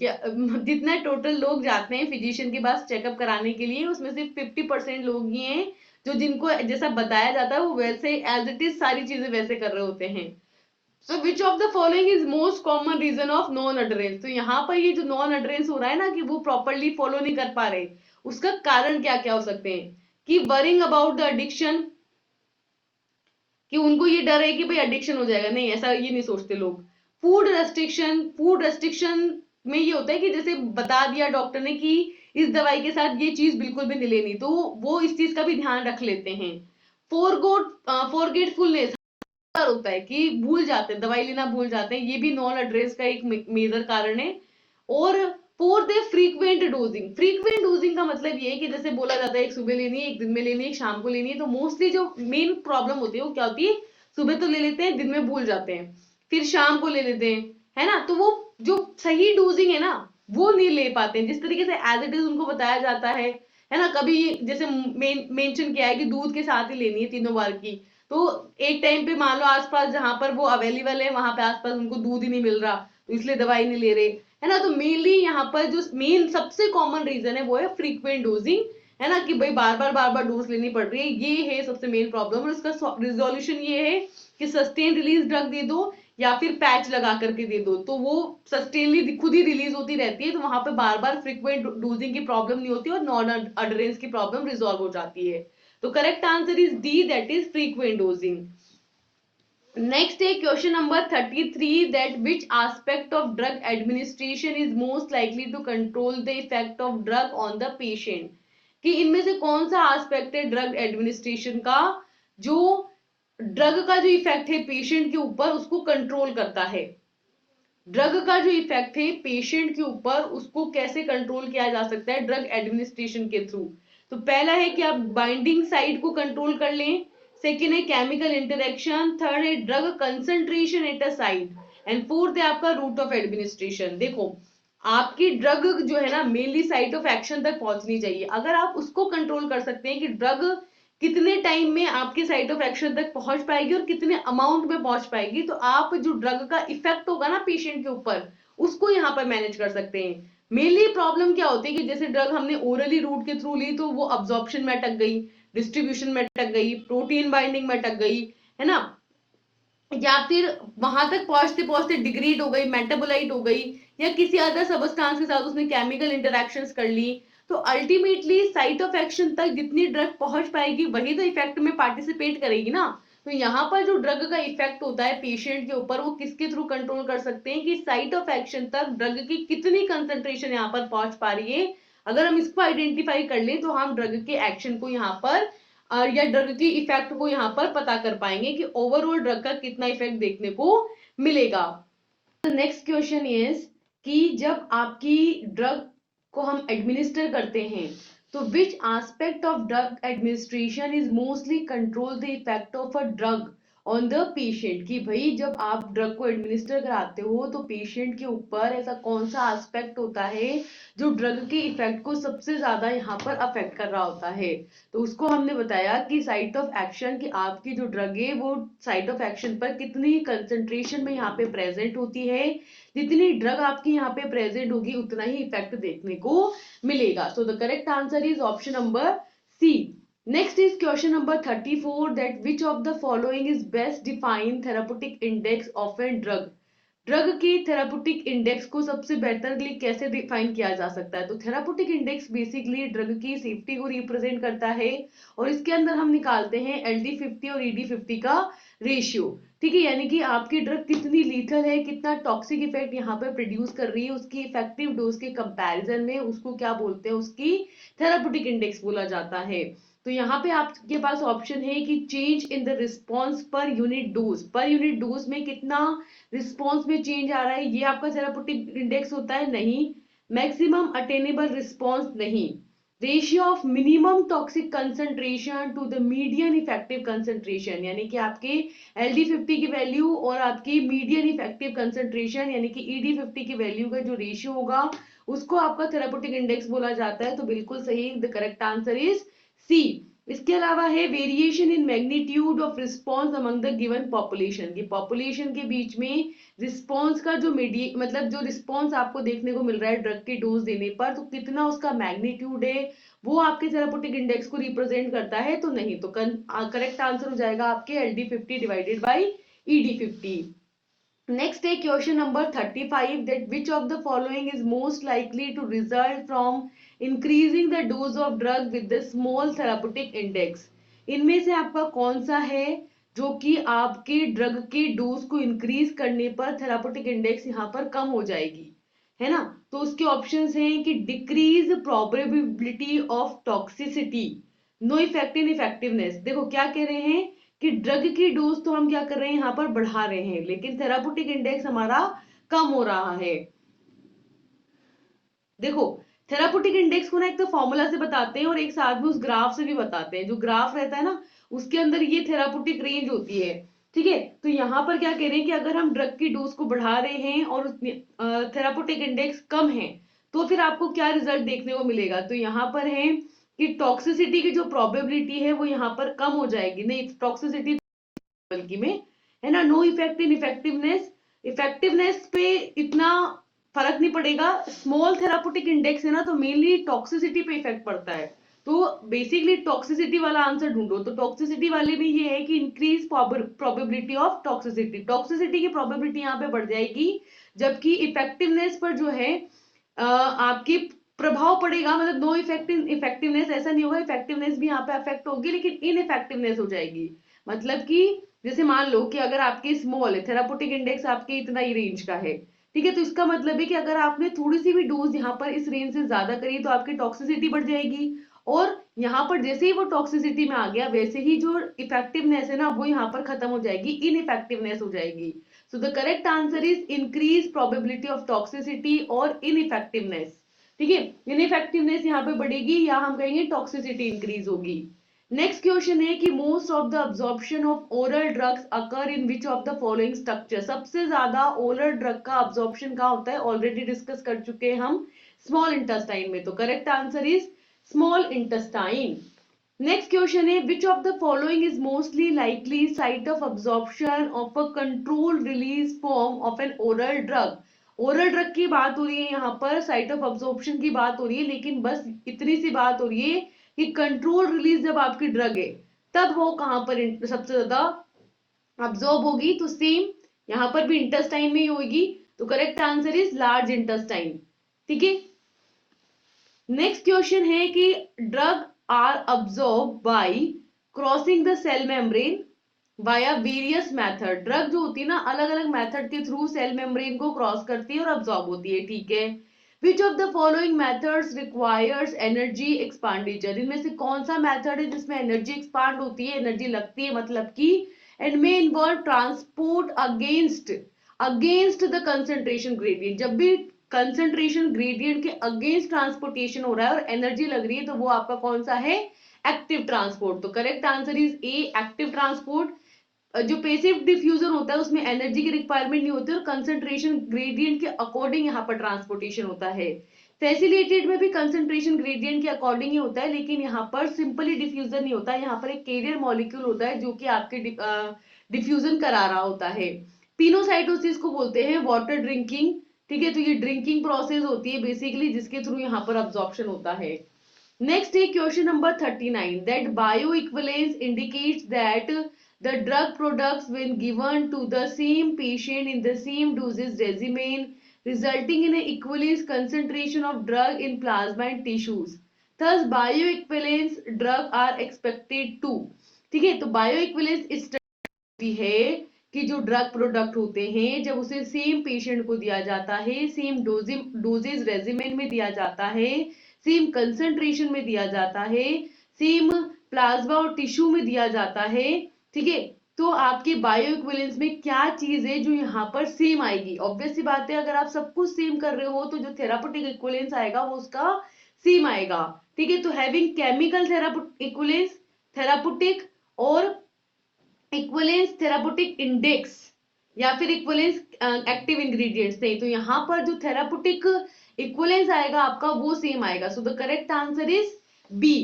जितना टोटल लोग जाते हैं फिजिशियन के पास checkup कराने के लिए उसमें सिर्फ 50% लोग ही हैं जो जिनको जैसा बताया जाता है वो वैसे एज इट इज सारी चीजें वैसे कर रहे होते हैं। So which of the following is most common reason of non adherence. तो यहाँ पर ये जो नॉन अडरेंस हो रहा है ना कि वो प्रॉपरली फॉलो नहीं कर पा रहे, उसका कारण क्या क्या हो सकते हैं कि वरिंग अबाउट द एडिक्शन, कि उनको ये डर है कि भाई एडिक्शन हो जाएगा, नहीं ऐसा ये नहीं सोचते लोग। फूड रेस्ट्रिक्शन, फूड रेस्ट्रिक्शन में ये होता है कि जैसे बता दिया डॉक्टर ने कि इस दवाई के साथ ये चीज बिल्कुल भी नहीं लेनी, तो वो इस चीज का भी ध्यान रख लेते हैं। फॉरगेटफुलनेस होता है कि भूल जाते हैं, दवाई लेना भूल जाते हैं, ये भी नॉन एड्रेस का एक मेजर कारण है। और फोर्थ है फ्रीक्वेंट डोजिंग। फ्रीक्वेंट डोजिंग का मतलब ये है कि जैसे बोला जाता है एक सुबह लेनी है, एक दिन में लेनी है, एक शाम को लेनी है, तो मोस्टली जो मेन प्रॉब्लम होती है वो क्या होती है, सुबह तो ले लेते हैं, दिन में भूल जाते हैं, फिर शाम को ले लेते हैं, है ना। तो वो जो सही डोजिंग है ना वो नहीं ले पाते हैं, जिस तरीके से एज इट इज उनको बताया जाता है ना। कभी जैसे मेंशन किया है कि दूध के साथ ही लेनी है तीनों बार की, तो एक टाइम पे मान लो आसपास जहां पर वो अवेलेबल है वहां पे आसपास उनको दूध ही नहीं मिल रहा, तो इसलिए दवाई नहीं ले रहे, है ना। तो मेनली यहाँ पर जो मेन सबसे कॉमन रीजन है वो है फ्रीक्वेंट डोजिंग, है ना, कि भाई बार बार डोज लेनी पड़ रही है, ये है सबसे मेन प्रॉब्लम। और इसका रिजोल्यूशन ये है कि सस्टेन रिलीज ड्रग दे दो या फिर पैच लगा करके दे दो, तो वो सस्टेनली खुद ही रिलीज होती रहती है, तो वहां पे बार फ्रीक्वेंट डोजिंग की प्रॉब्लम नहीं होती और नॉन अडरेंस की प्रॉब्लम रिजॉल्व हो जाती है। तो correct answer is D, that is frequent dosing. Next है question number 33, that which aspect of drug administration is most likely to control the effect of drug on the patient। कि इनमें से कौन सा aspect है ड्रग एडमिनिस्ट्रेशन का जो drug का जो इफेक्ट है पेशेंट के ऊपर उसको कंट्रोल करता है। ड्रग का जो इफेक्ट है पेशेंट के ऊपर उसको कैसे कंट्रोल किया जा सकता है ड्रग एडमिनिस्ट्रेशन के थ्रू। तो पहला है कि आप बाइंडिंग साइट को कंट्रोल कर लें, सेकेंड है केमिकल इंटरेक्शन, थर्ड है drug concentration at a site, and fourth है आपका रूट ऑफ एडमिनिस्ट्रेशन। देखो आपकी ड्रग जो है ना मेनली साइट ऑफ एक्शन तक पहुंचनी चाहिए, अगर आप उसको कंट्रोल कर सकते हैं कि ड्रग कितने टाइम में आपके साइट ऑफ एक्शन तक पहुंच पाएगी और कितने अमाउंट में पहुंच पाएगी, तो आप जो ड्रग का इफेक्ट होगा ना पेशेंट के ऊपर उसको यहाँ पर मैनेज कर सकते हैं। मेनली प्रॉब्लम क्या होती है कि जैसे ड्रग हमने ओरली रूट के थ्रू ली तो वो अब्जॉर्प्शन में अटक गई, डिस्ट्रीब्यूशन में अटक गई, प्रोटीन बाइंडिंग में अटक गई, है ना, या फिर वहां तक पहुंचते पहुंचते डिग्रेड हो गई, मेटाबोलाइट हो गई, या किसी अदर सबस्टांस के साथ उसने केमिकल इंटरेक्शंस कर ली, तो अल्टीमेटली साइट ऑफ एक्शन तक जितनी ड्रग पहुंच पाएगी वही तो इफेक्ट में पार्टिसिपेट करेगी ना। तो यहाँ पर जो ड्रग का इफेक्ट होता है पेशेंट के ऊपर वो किसके थ्रू कंट्रोल कर सकते हैं कि साइट ऑफ एक्शन तक ड्रग की कितनी कंसेंट्रेशन यहाँ पर पहुंच पा रही है। अगर हम इसको आइडेंटिफाई कर लें तो हम ड्रग के एक्शन को यहाँ पर या ड्रग की इफेक्ट को यहाँ पर पता कर पाएंगे कि ओवरऑल ड्रग का कितना इफेक्ट देखने को मिलेगा। नेक्स्ट क्वेश्चन इज कि जब आपकी ड्रग को हम एडमिनिस्टर करते हैं तो which aspect of drug administration is mostly control the effect of a drug on the patient. कि भाई जब आप ड्रग को एडमिनिस्टर कराते हो तो पेशेंट के ऊपर ऐसा कौन सा एस्पेक्ट होता है जो ड्रग के इफेक्ट को सबसे ज्यादा यहाँ पर अफेक्ट कर रहा होता है। तो उसको हमने बताया कि साइट ऑफ एक्शन, कि आपकी जो ड्रग है वो साइट ऑफ एक्शन पर कितनी कंसंट्रेशन में यहाँ पे प्रेजेंट होती है, जितनी ड्रग आपकी यहाँ पे प्रेजेंट होगी उतना ही इफेक्ट देखने को मिलेगा। So the correct answer is option number C. Next is question number 34, that which of the following is best define therapeutic index of an drug. Drug के थेराप्यूटिक इंडेक्स को सबसे बेहतरली कैसे डिफाइन किया जा सकता है। तो थेराप्यूटिक इंडेक्स बेसिकली ड्रग की सेफ्टी को रिप्रेजेंट करता है और इसके अंदर हम निकालते हैं LD50 और ED50 का रेशियो। ठीक है, यानी कि आपकी ड्रग कितनी लीथल है, कितना टॉक्सिक इफेक्ट यहाँ पे प्रोड्यूस कर रही है, उसकी इफेक्टिव डोज के कंपैरिजन में उसको क्या बोलते हैं, उसकी थेराप्यूटिक इंडेक्स बोला जाता है। तो यहाँ पे आपके पास ऑप्शन है कि change in the response per unit dose, per unit dose में कितना रिस्पॉन्स में चेंज आ रहा है ये आपका थेराप्यूटिक इंडेक्स होता है, नहीं। मैक्सिमम अटेनेबल रिस्पॉन्स, नहीं। Ratio of minimum toxic concentration to the median effective concentration, यानी कि आपके LD50 की वैल्यू और आपकी मीडियन इफेक्टिव कंसंट्रेशन यानी कि ED50 की वैल्यू का जो रेशियो होगा उसको आपका थेराप्यूटिक इंडेक्स बोला जाता है। तो बिल्कुल सही, the correct answer is C. इसके अलावा है variation in magnitude of response among the given population, की पॉपुलेशन के बीच में रिस्पॉन्स का जो मतलब जो रिस्पॉन्स आपको देखने को मिल रहा है ड्रग की डोज देने पर, तो कितना उसका मैग्नीट्यूड है वो आपके थेराप्यूटिक इंडेक्स को रिप्रेजेंट करता है तो नहीं। तो करेक्ट आंसर हो जाएगा आपके LD50 divided by ED50। Next है question number 35, that which of the following is most likely to result from increasing the dose of drug with the small therapeutic index। इनमें से आपका कौन सा है जो कि आपके ड्रग के डोज को इंक्रीज करने पर थेराप्यूटिक इंडेक्स यहाँ पर कम हो जाएगी, है ना। तो उसके ऑप्शंस हैं कि decrease probability of toxicity, no effect in effectiveness. देखो क्या कह रहे हैं कि ड्रग की डोज तो हम क्या कर रहे हैं यहाँ पर बढ़ा रहे हैं, लेकिन थेराप्यूटिक इंडेक्स हमारा कम हो रहा है। देखो थेराप्यूटिक इंडेक्स को ना एक तो फॉर्मूला से बताते हैं और एक साथ में उस ग्राफ से भी बताते हैं। जो ग्राफ रहता है ना उसके अंदर ये थेराप्यूटिक रेंज होती है, ठीक है। तो यहाँ पर क्या कह रहे हैं कि अगर हम ड्रग की डोज को बढ़ा रहे हैं और थेराप्यूटिक इंडेक्स कम है तो फिर आपको क्या रिजल्ट देखने को मिलेगा। तो यहाँ पर है कि टॉक्सिसिटी की जो प्रोबेबिलिटी है वो यहाँ पर कम हो जाएगी, नहीं टॉक्सिसिटी बल्कि में, है ना। No effect in effectiveness, effectiveness पे इतना फर्क नहीं पड़ेगा। स्मॉल थेराप्यूटिक इंडेक्स है ना तो मेनली टॉक्सिसिटी पे इफेक्ट पड़ता है। तो बेसिकली टॉक्सिसिटी वाला आंसर ढूंढो। तो टॉक्सिसिटी वाले में ये है कि increase probability of toxicity, toxicity की प्रोबेबिलिटी यहाँ पे बढ़ जाएगी, जबकि इफेक्टिवनेस पर जो है आपकी प्रभाव पड़ेगा, मतलब नो इफेक्ट इन इफेक्टिवनेस ऐसा नहीं होगा, इफेक्टिवनेस भी यहाँ पे अफेक्ट होगी लेकिन इन इफेक्टिवनेस हो जाएगी। मतलब कि जैसे मान लो कि अगर आपकी स्मॉल है, थेराप्यूटिक इंडेक्स आपके इतना ही रेंज का है, ठीक है, तो इसका मतलब है कि अगर आपने थोड़ी सी भी डोज यहाँ पर इस रेंज से ज्यादा करी तो आपकी टॉक्सिसिटी बढ़ जाएगी, और यहाँ पर जैसे ही वो टॉक्सिसिटी में आ गया वैसे ही जो इफेक्टिवनेस है ना वो यहाँ पर खत्म हो जाएगी, इन इफेक्टिवनेस हो जाएगी। सो the correct answer is increase probability of toxicity और इन इफेक्टिवनेस, ठीक है। इन इफेक्टिवनेस यहाँ पे बढ़ेगी या हम कहेंगे टॉक्सिसिटी इंक्रीज होगी। नेक्स्ट क्वेश्चन है कि most of the absorption of oral drugs occur in which of the following structure, सबसे ज्यादा ओरल ड्रग का अब्जॉर्प्शन कहाँ होता है, ऑलरेडी डिस्कस कर चुके हैं हम, स्मॉल इंटेस्टाइन में। तो correct answer is small intestine. Next question है which of the following is mostly likely site of absorption of a control release form of an oral drug. Oral drug की बात हो रही है यहाँ पर, साइट ऑफ अब्जॉर्प्शन की बात हो रही है, लेकिन बस इतनी सी बात हो रही है कि कंट्रोल रिलीज जब आपकी ड्रग है तब वो कहां पर सबसे ज्यादा अब्जॉर्ब होगी। तो सेम यहां पर भी इंटेस्टाइन में ही होगी। तो correct answer is large intestine, ठीक है। नेक्स्ट क्वेश्चन है कि drug are absorb by crossing the cell membrane via various method. Drug जो होती है ना अलग अलग मेथड के थ्रू सेल मेम्ब्रेन को क्रॉस करती है और अब्जॉर्ब होती है, ठीक है। Which of the following methods requires energy expenditure, इनमें से कौन सा मेथड है जिसमें एनर्जी एक्सपांड होती है, एनर्जी लगती है मतलब की, and may involve transport against against the concentration gradient. जब भी कंसंट्रेशन ग्रेडियंट के अगेंस्ट ट्रांसपोर्टेशन हो रहा है और एनर्जी लग रही है तो वो आपका कौन सा है, एक्टिव ट्रांसपोर्ट। तो correct answer is A, active transport. जो पैसिव डिफ्यूजन होता है उसमें एनर्जी की रिक्वायरमेंट नहीं होती और कंसंट्रेशन ग्रेडियंट के अकॉर्डिंग यहाँ पर ट्रांसपोर्टेशन होता है। फैसिलिटेटेड में भी कंसंट्रेशन ग्रेडियंट के अकॉर्डिंग ही होता है, लेकिन यहाँ पर सिंपली डिफ्यूजन नहीं होता है, यहाँ पर एक कैरियर मॉलिक्यूल होता है जो कि आपके डिफ्यूजन करा रहा होता है। पिनोसाइटोसिस को बोलते हैं वाटर ड्रिंकिंग, ठीक है। तो ये ड्रिंकिंग प्रोसेस होती है बेसिकली जिसके थ्रू यहाँ पर अब्जॉर्प्शन होता है। नेक्स्ट है question number 39, that bio equivalence indicates that the drug products when given to the same patient in the same dosage regimen resulting in an equivalent concentration of drug in plasma and tissues, thus bioequivalence drug are expected to, ठीक है। तो बायोइक्विवेलेंस इस तरह है कि जो drug product होते हैं जब उसे सेम पेशेंट को दिया जाता है, सेम डोजेज रेजिमेन में दिया जाता है, सेम कंसंट्रेशन में दिया जाता है, सेम प्लाज्मा और टिश्यू में दिया जाता है, ठीक है। तो आपके बायो इक्विवेलेंस में क्या चीज है जो यहाँ पर सेम आएगी, ऑब्वियस सी बात है अगर आप सब कुछ सेम कर रहे हो तो जो थेराप्यूटिक इक्विवेलेंस आएगा वो उसका सेम आएगा, ठीक है। तो हैविंग केमिकल इक्विवेलेंस, थेराप्यूटिक और इक्विवेलेंस थेराप्यूटिक इंडेक्स या फिर इक्विवेलेंस एक्टिव इंग्रेडिएंट्स नहीं, तो यहाँ पर जो थेराप्यूटिक इक्विवेलेंस आएगा आपका वो सेम आएगा। So the correct answer is B.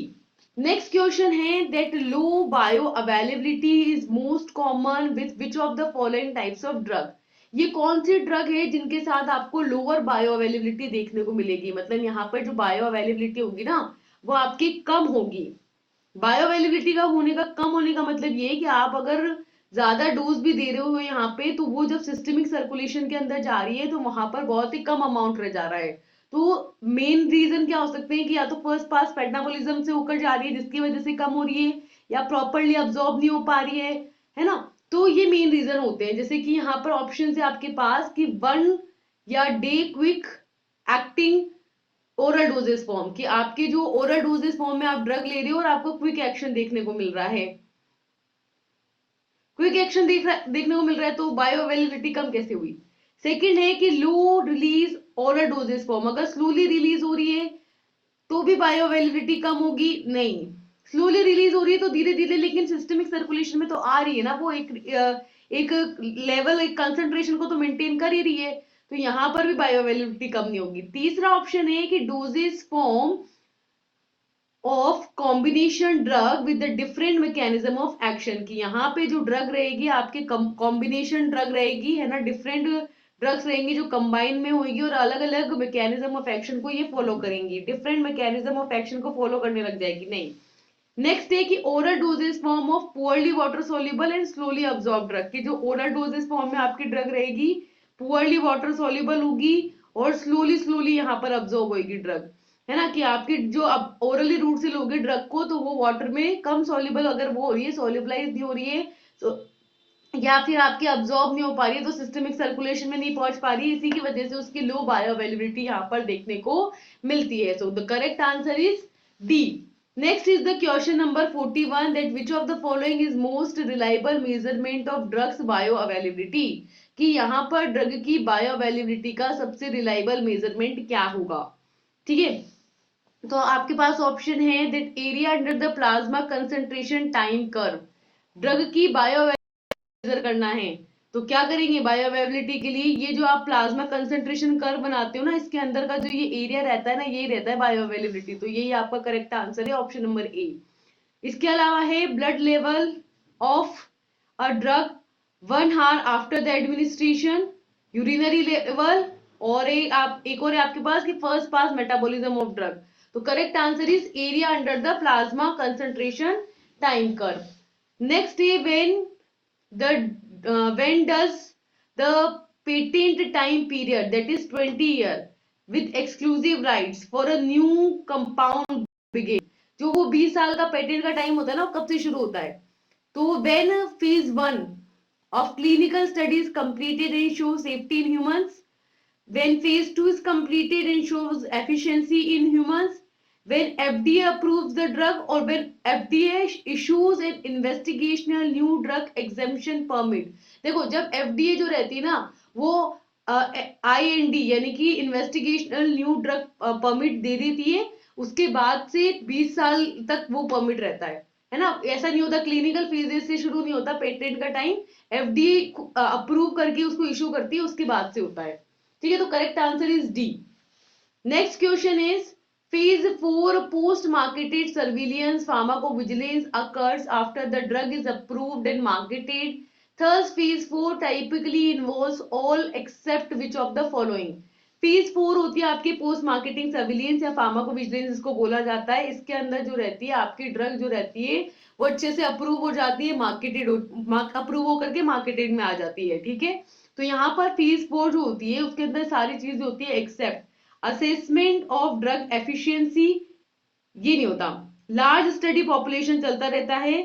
Next question है that low bioavailability is most common with which of the following types of drug. ये कौन सी ड्रग है जिनके साथ आपको लोअर बायो अवेलेबिलिटी देखने को मिलेगी, मतलब यहाँ पर जो बायो अवेलेबिलिटी होगी ना वो आपकी कम होगी। बायो अवेलेबिलिटी का होने का कम होने का मतलब ये है कि आप अगर ज्यादा डोज भी दे रहे हो यहाँ पे तो वो जब सिस्टमिक सर्कुलेशन के अंदर जा रही है तो वहां पर बहुत ही कम अमाउंट रह जा रहा है। तो मेन रीजन क्या हो सकते हैं कि या तो फर्स्ट पास मेटाबॉलिज्म से होकर जा रही है जिसकी वजह से कम हो रही है, या प्रॉपरली अब्सॉर्ब नहीं हो पा रही है ना। तो ये मेन रीजन होते हैं। जैसे कि यहाँ पर ऑप्शन है आपके पास कि वन या day quick acting oral doses form, कि आपके जो ओरल डोजेस फॉर्म में आप ड्रग ले रहे हो और आपको क्विक एक्शन देखने को मिल रहा है, क्विक एक्शन देखने को मिल रहा है, तो बायो अवेलेबिलिटी कम कैसे हुई। सेकंड है कि लो रिलीज ओरल डोजेस फॉर्म, अगर स्लोली रिलीज हो रही है तो भी बायो अवेलेबिलिटी कम होगी नहीं। स्लोली रिलीज हो रही है तो धीरे धीरे लेकिन सिस्टमिक सर्कुलेशन में तो आ रही है ना, वो एक लेवल एक कंसंट्रेशन को तो मेंटेन कर ही रही है, तो यहां पर भी बायो अवेलेबिलिटी कम नहीं होगी। तीसरा ऑप्शन है कि doses form of combination drug with the different mechanism of action, की यहाँ पे जो ड्रग रहेगी आपके कॉम्बिनेशन ड्रग रहेगी है ना, डिफरेंट ड्रग्स रहेंगी जो कंबाइन में होगी और अलग अलग मैकेनिज्म ऑफ एक्शन को ये फॉलो करेंगी, डिफरेंट मैकेनिज्म ऑफ एक्शन को फॉलो करने लग जाएगी नहीं। नेक्स्ट है कि oral doses form of poorly water soluble and slowly absorb drug, की जो ओरल डोजेस फॉर्म में आपकी ड्रग रहेगी पुअरली वाटर सोल्यूबल होगी और स्लोली स्लोली यहाँ पर अब्सॉर्ब होगी ड्रग, है ना, कि आपकी जो अब ओरली रूट से लोगे ड्रग को तो वो वाटर में कम सोल्यूबल अगर वो हो रही है, सोल्यूबलाइज नहीं हो रही है तो, या फिर आपकी अब्सॉर्ब नहीं हो पा रही है तो सिस्टमिक सर्कुलेशन में नहीं पहुंच पा रही है, इसी की वजह से उसकी लो बायो अवेलेबिलिटी यहाँ पर देखने को मिलती है। सो the correct answer is D. Next is the question number 41 that which of the following is most reliable measurement of drugs bio availability, कि यहाँ पर ड्रग की बायो अवेलेबिलिटी का सबसे रिलायबल मेजरमेंट क्या होगा। ठीक है, तो आपके पास ऑप्शन है that area under the plasma concentration time curve, drug की बायो मेजर करना है तो क्या करेंगे बायो अवेलेबिलिटी के लिए, ये जो आप प्लाज्मा कंसंट्रेशन कर्व बनाते हो ना इसके अंदर का जो ये एरिया रहता है ना यही रहता है बायो अवेलेबिलिटी, तो यही आपका करेक्ट आंसर है ऑप्शन नंबर ए। इसके अलावा है blood level of a drug 1 hour after the administration, urinary level, और एक और है आपके पास कि first pass metabolism of drug, तो correct answer is area under the plasma concentration time curve. Next है when does the patent time period that is 20 year with exclusive rights for a new compound begin, जो वो 20 साल का patent का time होता है ना वो कब से शुरू होता है, तो when phase 1 of clinical studies completed and show safety in humans, when phase 2 is completed and shows efficiency in humans, when FDA approves the drug, or when FDA issues an investigational new drug exemption permit। देखो जब FDA जो रहती है ना वो IND यानी कि investigational new drug permit दे देती है, उसके बाद से 20 साल तक वो परमिट रहता है ना, ऐसा नहीं होता क्लिनिकल फेजेस से शुरू नहीं होता पेटेंट का टाइम, FDA अप्रूव करके उसको इशू करती है उसके बाद से होता है। ठीक है, तो correct answer is D. Next question is phase 4 post marketed surveillance pharmacovigilance occurs after the drug is approved and marketed, thus phase 4 typically involves all except which of the following। Phase 4 होती है आपकी post marketing surveillance या pharmacovigilance इसको बोला जाता है, इसके अंदर जो रहती है आपकी ड्रग जो रहती है वो अच्छे से अप्रूव हो जाती है, मार्केटेड अप्रूव होकर के मार्केटेड में आ जाती है। ठीक है, तो यहाँ पर फेज 4 जो होती है उसके अंदर सारी चीज होती है except assessment of drug efficiency, ये नहीं होता, लार्ज स्टडी पॉपुलेशन चलता रहता है,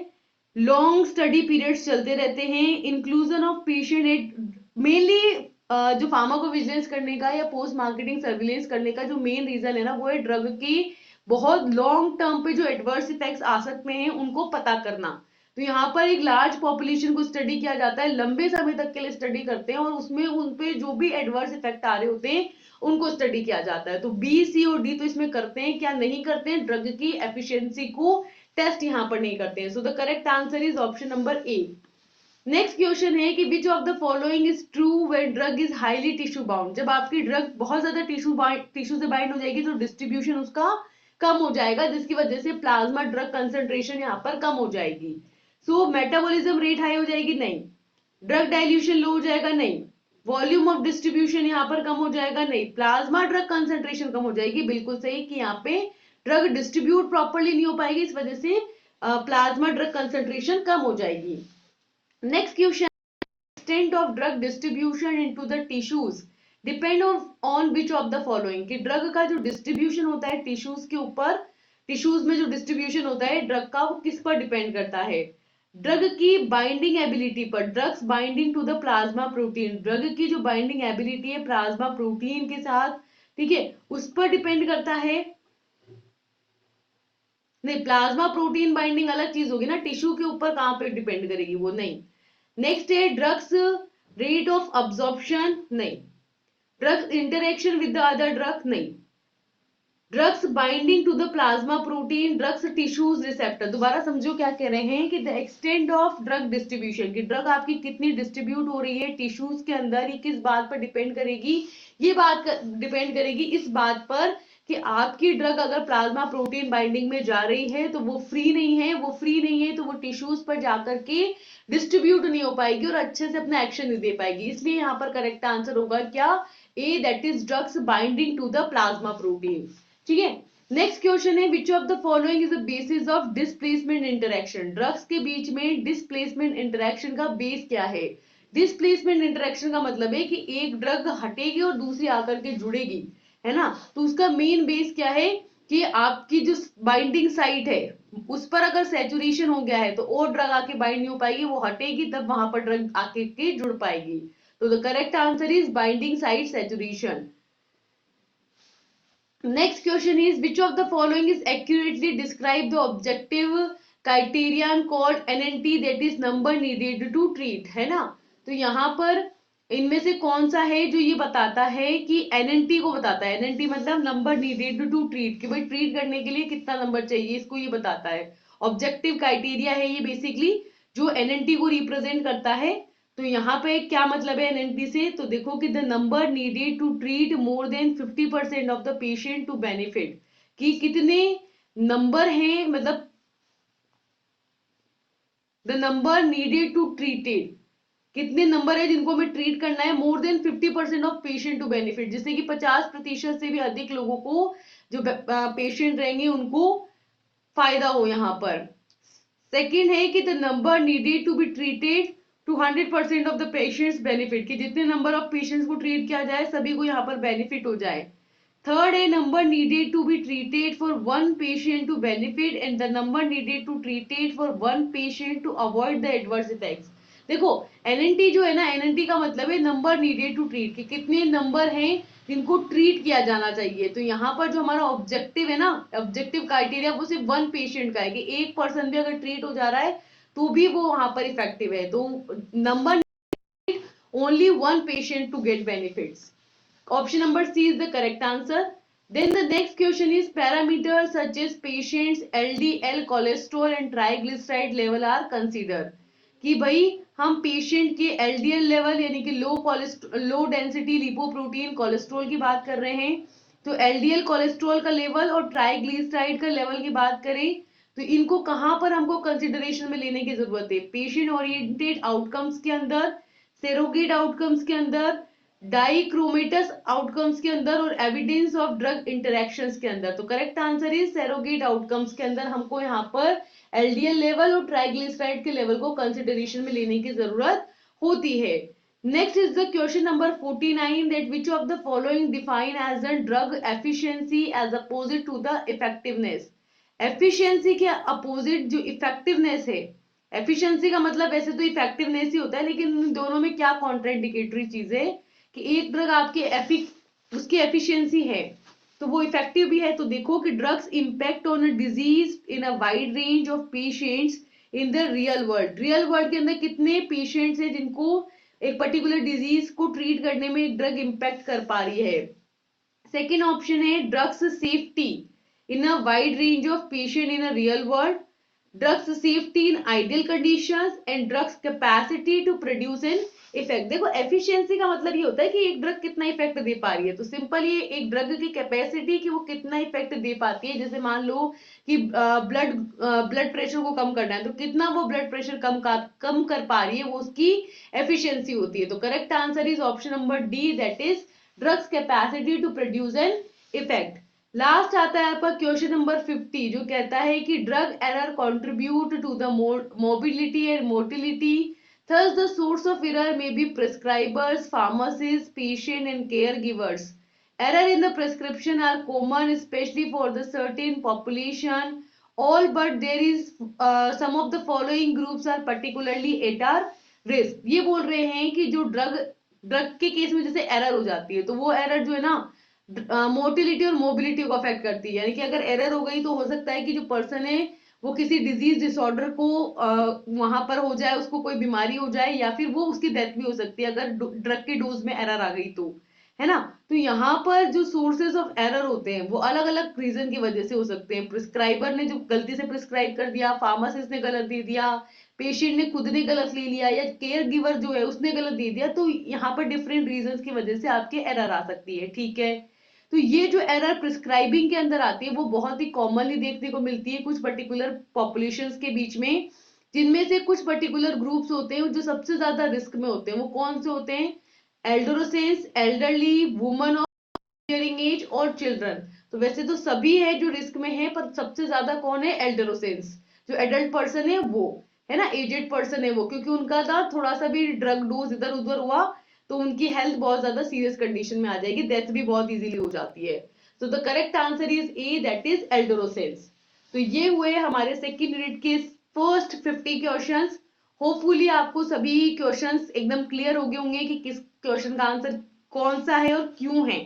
लॉन्ग स्टडी पीरियड्स चलते रहते हैं, inclusion of patient at, mainly जो फार्माकोविजिलेंस करने का या पोस्ट मार्केटिंग सर्विलेंस करने का जो मेन रीजन है ना वो है ड्रग की बहुत लॉन्ग टर्म पे जो एडवर्स इफेक्ट्स आ सकते हैं उनको पता करना, तो यहाँ पर एक लार्ज पॉपुलेशन को स्टडी किया जाता है, लंबे समय तक के लिए स्टडी करते हैं और उसमें उन पे जो भी एडवर्स इफेक्ट आ रहे होते हैं उनको स्टडी किया जाता है, तो बी सी और डी तो इसमें करते हैं, क्या नहीं करते हैं, ड्रग की एफिशिएंसी को टेस्ट यहाँ पर नहीं करते हैं, सो the correct answer is option number A. Next question है कि विच of the following is true when drug is highly tissue bound, जब आपकी ड्रग बहुत ज्यादा टिश्यू से बाइंड हो जाएगी तो डिस्ट्रीब्यूशन उसका कम हो जाएगा, जिसकी वजह से प्लाज्मा ड्रग कंसेंट्रेशन यहाँ पर कम हो जाएगी। सो मेटाबॉलिज्म रेट हाई हो जाएगी, नहीं। ड्रग डाइल्यूशन लो हो जाएगा, नहीं। वॉल्यूम ऑफ डिस्ट्रीब्यूशन यहाँ पर कम हो जाएगा, नहीं। प्लाज्मा ड्रग कंसेंट्रेशन कम हो जाएगी, बिल्कुल सही, कि यहाँ पे ड्रग डिस्ट्रीब्यूट प्रॉपरली नहीं हो पाएगी, इस वजह से प्लाज्मा ड्रग कंसेंट्रेशन कम हो जाएगी। Next question, extent of drug distribution into the tissues depend on which of the following, कि ड्रग का जो डिस्ट्रीब्यूशन होता है टिश्यूज के ऊपर, टिश्यूज में जो डिस्ट्रीब्यूशन होता है ड्रग का, वो किस पर डिपेंड करता है? ड्रग की बाइंडिंग एबिलिटी पर, drugs binding to the plasma protein, drug की जो बाइंडिंग एबिलिटी है प्लाज्मा प्रोटीन के साथ, ठीक है, उस पर डिपेंड करता है। नहीं, प्लाज्मा प्रोटीन बाइंडिंग अलग चीज होगी ना, टिश्यू के ऊपर कहां पे डिपेंड करेगी वो, नहीं। नेक्स्ट है ड्रग्स रेट ऑफ अब्जॉर्प्शन, नहीं। Drugs interaction with the other drug, नहीं। Drugs binding to the plasma protein, drugs tissues receptor. दोबारा समझो क्या कह रहे हैं कि the extent of drug distribution, की ड्रग आपकी कितनी डिस्ट्रीब्यूट हो रही है टिश्यूज के अंदर, ये किस बात पर डिपेंड करेगी? ये बात डिपेंड करेगी इस बात पर कि आपकी ड्रग अगर प्लाज्मा प्रोटीन बाइंडिंग में जा रही है तो वो फ्री नहीं है, वो फ्री नहीं है तो वो टिश्यूज पर जाकर के डिस्ट्रीब्यूट नहीं हो पाएगी और अच्छे से अपना एक्शन नहीं दे पाएगी। इसलिए यहाँ पर करेक्ट आंसर होगा क्या? A, that is drugs binding to the plasma protein. ठीक है, नेक्स्ट क्वेश्चन है which of the following is the basis of displacement interaction, drugs के बीच में डिस्प्लेसमेंट इंटरेक्शन का बेस क्या है? डिस्प्लेसमेंट इंटरेक्शन का मतलब है कि एक ड्रग हटेगी और दूसरी आकर के जुड़ेगी, है ना, तो उसका मेन बेस क्या है कि आपकी जो बाइंडिंग साइट है उस पर अगर सैचुरेशन हो गया है तो और ड्रग आके बाइंड नहीं हो पाएगी, वो हटेगी तब वहां पर ड्रग आके के जुड़ पाएगी। तो the correct answer is binding site saturation. Next question is which of the following is accurately describe the objective criterion called NNT, that is number needed to treat, है ना। तो यहाँ पर इनमें से कौन सा है जो ये बताता है कि एनएनटी को बताता है? एनएनटी मतलब नंबर नीडेड टू ट्रीट, कि भाई ट्रीट करने के लिए कितना नंबर चाहिए, इसको ये बताता है। ऑब्जेक्टिव क्राइटेरिया है ये बेसिकली, जो एनएनटी को रिप्रेजेंट करता है। तो यहाँ पे क्या मतलब है एनएनटी से? तो देखो कि the number needed to treat more than 50% of the patient to benefit, कि कितने नंबर हैं, मतलब the number needed to treated, कितने नंबर है जिनको हमें ट्रीट करना है, more than 50% of patient to benefit, जिससे कि 50% से भी अधिक लोगों को, जो पेशेंट रहेंगे उनको फायदा हो यहाँ पर। सेकेंड है कि the number needed to be treated to 100% of the patients benefit, कि जितने नंबर ऑफ पेशेंट्स को ट्रीट किया जाए सभी को यहाँ पर बेनिफिट हो जाए। थर्ड है number needed to be treated for one patient to benefit and the number needed to treated for one patient to avoid the adverse effects. देखो एनएनटी जो है ना, एनएनटी का मतलब है नंबर नीडेड टू ट्रीट, कि कितने नंबर हैं जिनको ट्रीट किया जाना चाहिए। तो यहाँ पर जो हमारा ऑब्जेक्टिव है ना, ऑब्जेक्टिव क्राइटेरिया वो सिर्फ वन पेशेंट का है, कि एक पर्सन भी अगर ट्रीट हो जा रहा है तो भी वो वहां पर इफेक्टिव है। तो number only one patient to get benefits. Option number C is the correct answer. Then the next question is parameters such as patient's LDL cholesterol and triglyceride level are considered. कि भाई हम patient के LDL level यानी कि low density lipoprotein cholesterol की बात कर रहे हैं, तो LDL कोलेस्ट्रॉल का लेवल और ट्राइग्लिसराइड का लेवल की बात करें तो इनको कहां पर हमको कंसिडरेशन में लेने की जरूरत है? पेशेंट ओरिएंटेड आउटकम्स के अंदर, सेरोगेट आउटकम्स के अंदर, डाइक्रोमेटस आउटकम्स के अंदर और एविडेंस ऑफ ड्रग इंटरेक्शंस के अंदर। तो correct answer is surrogate outcomes के अंदर हमको यहाँ पर एलडीएल लेवल और ट्राइग्लिसराइड के लेवल को कंसिडरेशन में लेने की जरूरत होती है। Next is the question number 49 that which of the following define as a drug efficiency as opposite to the effectiveness. Efficiency के अपोजिट जो इफेक्टिवनेस है, एफिशिएंसी का मतलब वैसे तो इफेक्टिवनेस ही होता है, लेकिन इन दोनों में क्या कॉन्ट्राइंडिकेटरी चीज है कि एक ड्रग आपके उसकी एफिशिएंसी है तो वो इफेक्टिव भी है। तो देखो कि drugs impact on a disease in a wide range of patients in the real world. Real world के अंदर कितने पेशेंट्स हैं जिनको एक पर्टिकुलर डिजीज को ट्रीट करने में एक ड्रग इंपैक्ट कर पा रही है। सेकेंड ऑप्शन है drugs safety in a wide range of patient in a real world. Drugs safety in ideal conditions and drugs capacity to produce an effect. देखो एफिशिएंसी का मतलब ये होता है कि एक ड्रग कितना इफेक्ट दे पा रही है, तो सिंपल ये एक ड्रग की कैपेसिटी कि वो कितना इफेक्ट दे पाती है। जैसे मान लो कि ब्लड प्रेशर को कम करना है, तो कितना वो ब्लड प्रेशर कम कर पा रही है, वो उसकी एफिशिएंसी होती है। तो correct answer is option number D, that is drugs capacity to produce an effect. Last आता है आपका क्वेश्चन नंबर 50, जो कहता है कि drug error contribute to the mobility and motility, thus the source of error may be prescribers, pharmacists, patient and caregivers. Error in the prescription are common especially for the certain population, all but there is some of the following groups are particularly at our risk। ये बोल रहे हैं कि जो drug के case में जैसे error हो जाती है, तो वो एरर जो है ना मोटिलिटी और मोबिलिटी को अफेक्ट करती है। यानी कि अगर एरर हो गई तो हो सकता है कि जो पर्सन है वो किसी डिजीज डिसऑर्डर को वहां पर हो जाए, उसको कोई बीमारी हो जाए, या फिर वो उसकी डेथ भी हो सकती है अगर ड्रग की डोज में एरर आ गई तो, है ना। तो यहाँ पर जो सोर्सेज ऑफ एरर होते हैं वो अलग अलग रीजन की वजह से हो सकते हैं। प्रिस्क्राइबर ने जो गलती से प्रिस्क्राइब कर दिया, फार्मासिस्ट ने गलत दे दिया, पेशेंट ने खुद ने गलत ले लिया, या केयर गिवर जो है उसने गलत दे दिया। तो यहाँ पर डिफरेंट रीजन की वजह से आपके एरर आ सकती है, ठीक है। तो ये जो एरर प्रिस्क्राइबिंग के अंदर आती है वो बहुत ही कॉमनली देखने को मिलती है कुछ पर्टिकुलर पॉपुलेशंस के बीच में, जिनमें से कुछ पर्टिकुलर ग्रुप्स होते हैं जो सबसे ज्यादा रिस्क में होते हैं। वो कौन से होते हैं? Adolescence, elderly, woman of bearing age और चिल्ड्रन। तो वैसे तो सभी है जो रिस्क में है, पर सबसे ज्यादा कौन है? एल्डोरोसेंस। जो एडल्ट पर्सन है वो, है ना, एजेड पर्सन है वो, क्योंकि उनका ना थोड़ा सा भी ड्रग डोज इधर उधर हुआ तो उनकी हेल्थ बहुत ज्यादा सीरियस कंडीशन में आ जाएगी, डेथ भी बहुत इजीली हो जाती है। तो the correct answer is A, that is adolescence. तो ये हुए हमारे सेकंड यूनिट के फर्स्ट 50 क्वेश्चंस। होपफुली आपको सभी क्वेश्चंस एकदम क्लियर हो गए होंगे कि किस क्वेश्चन का आंसर कौन सा है और क्यों है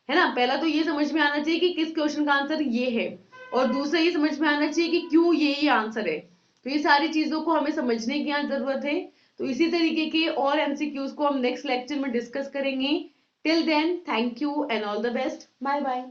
ना। पहला तो ये समझ में आना चाहिए कि किस क्वेश्चन का आंसर ये है, और दूसरा ये समझ में आना चाहिए कि क्यों ये आंसर है। तो ये सारी चीजों को हमें समझने की यहाँ जरूरत है। तो इसी तरीके के और एमसीक्यूज को हम नेक्स्ट लेक्चर में डिस्कस करेंगे। Till then, thank you and all the best, bye bye.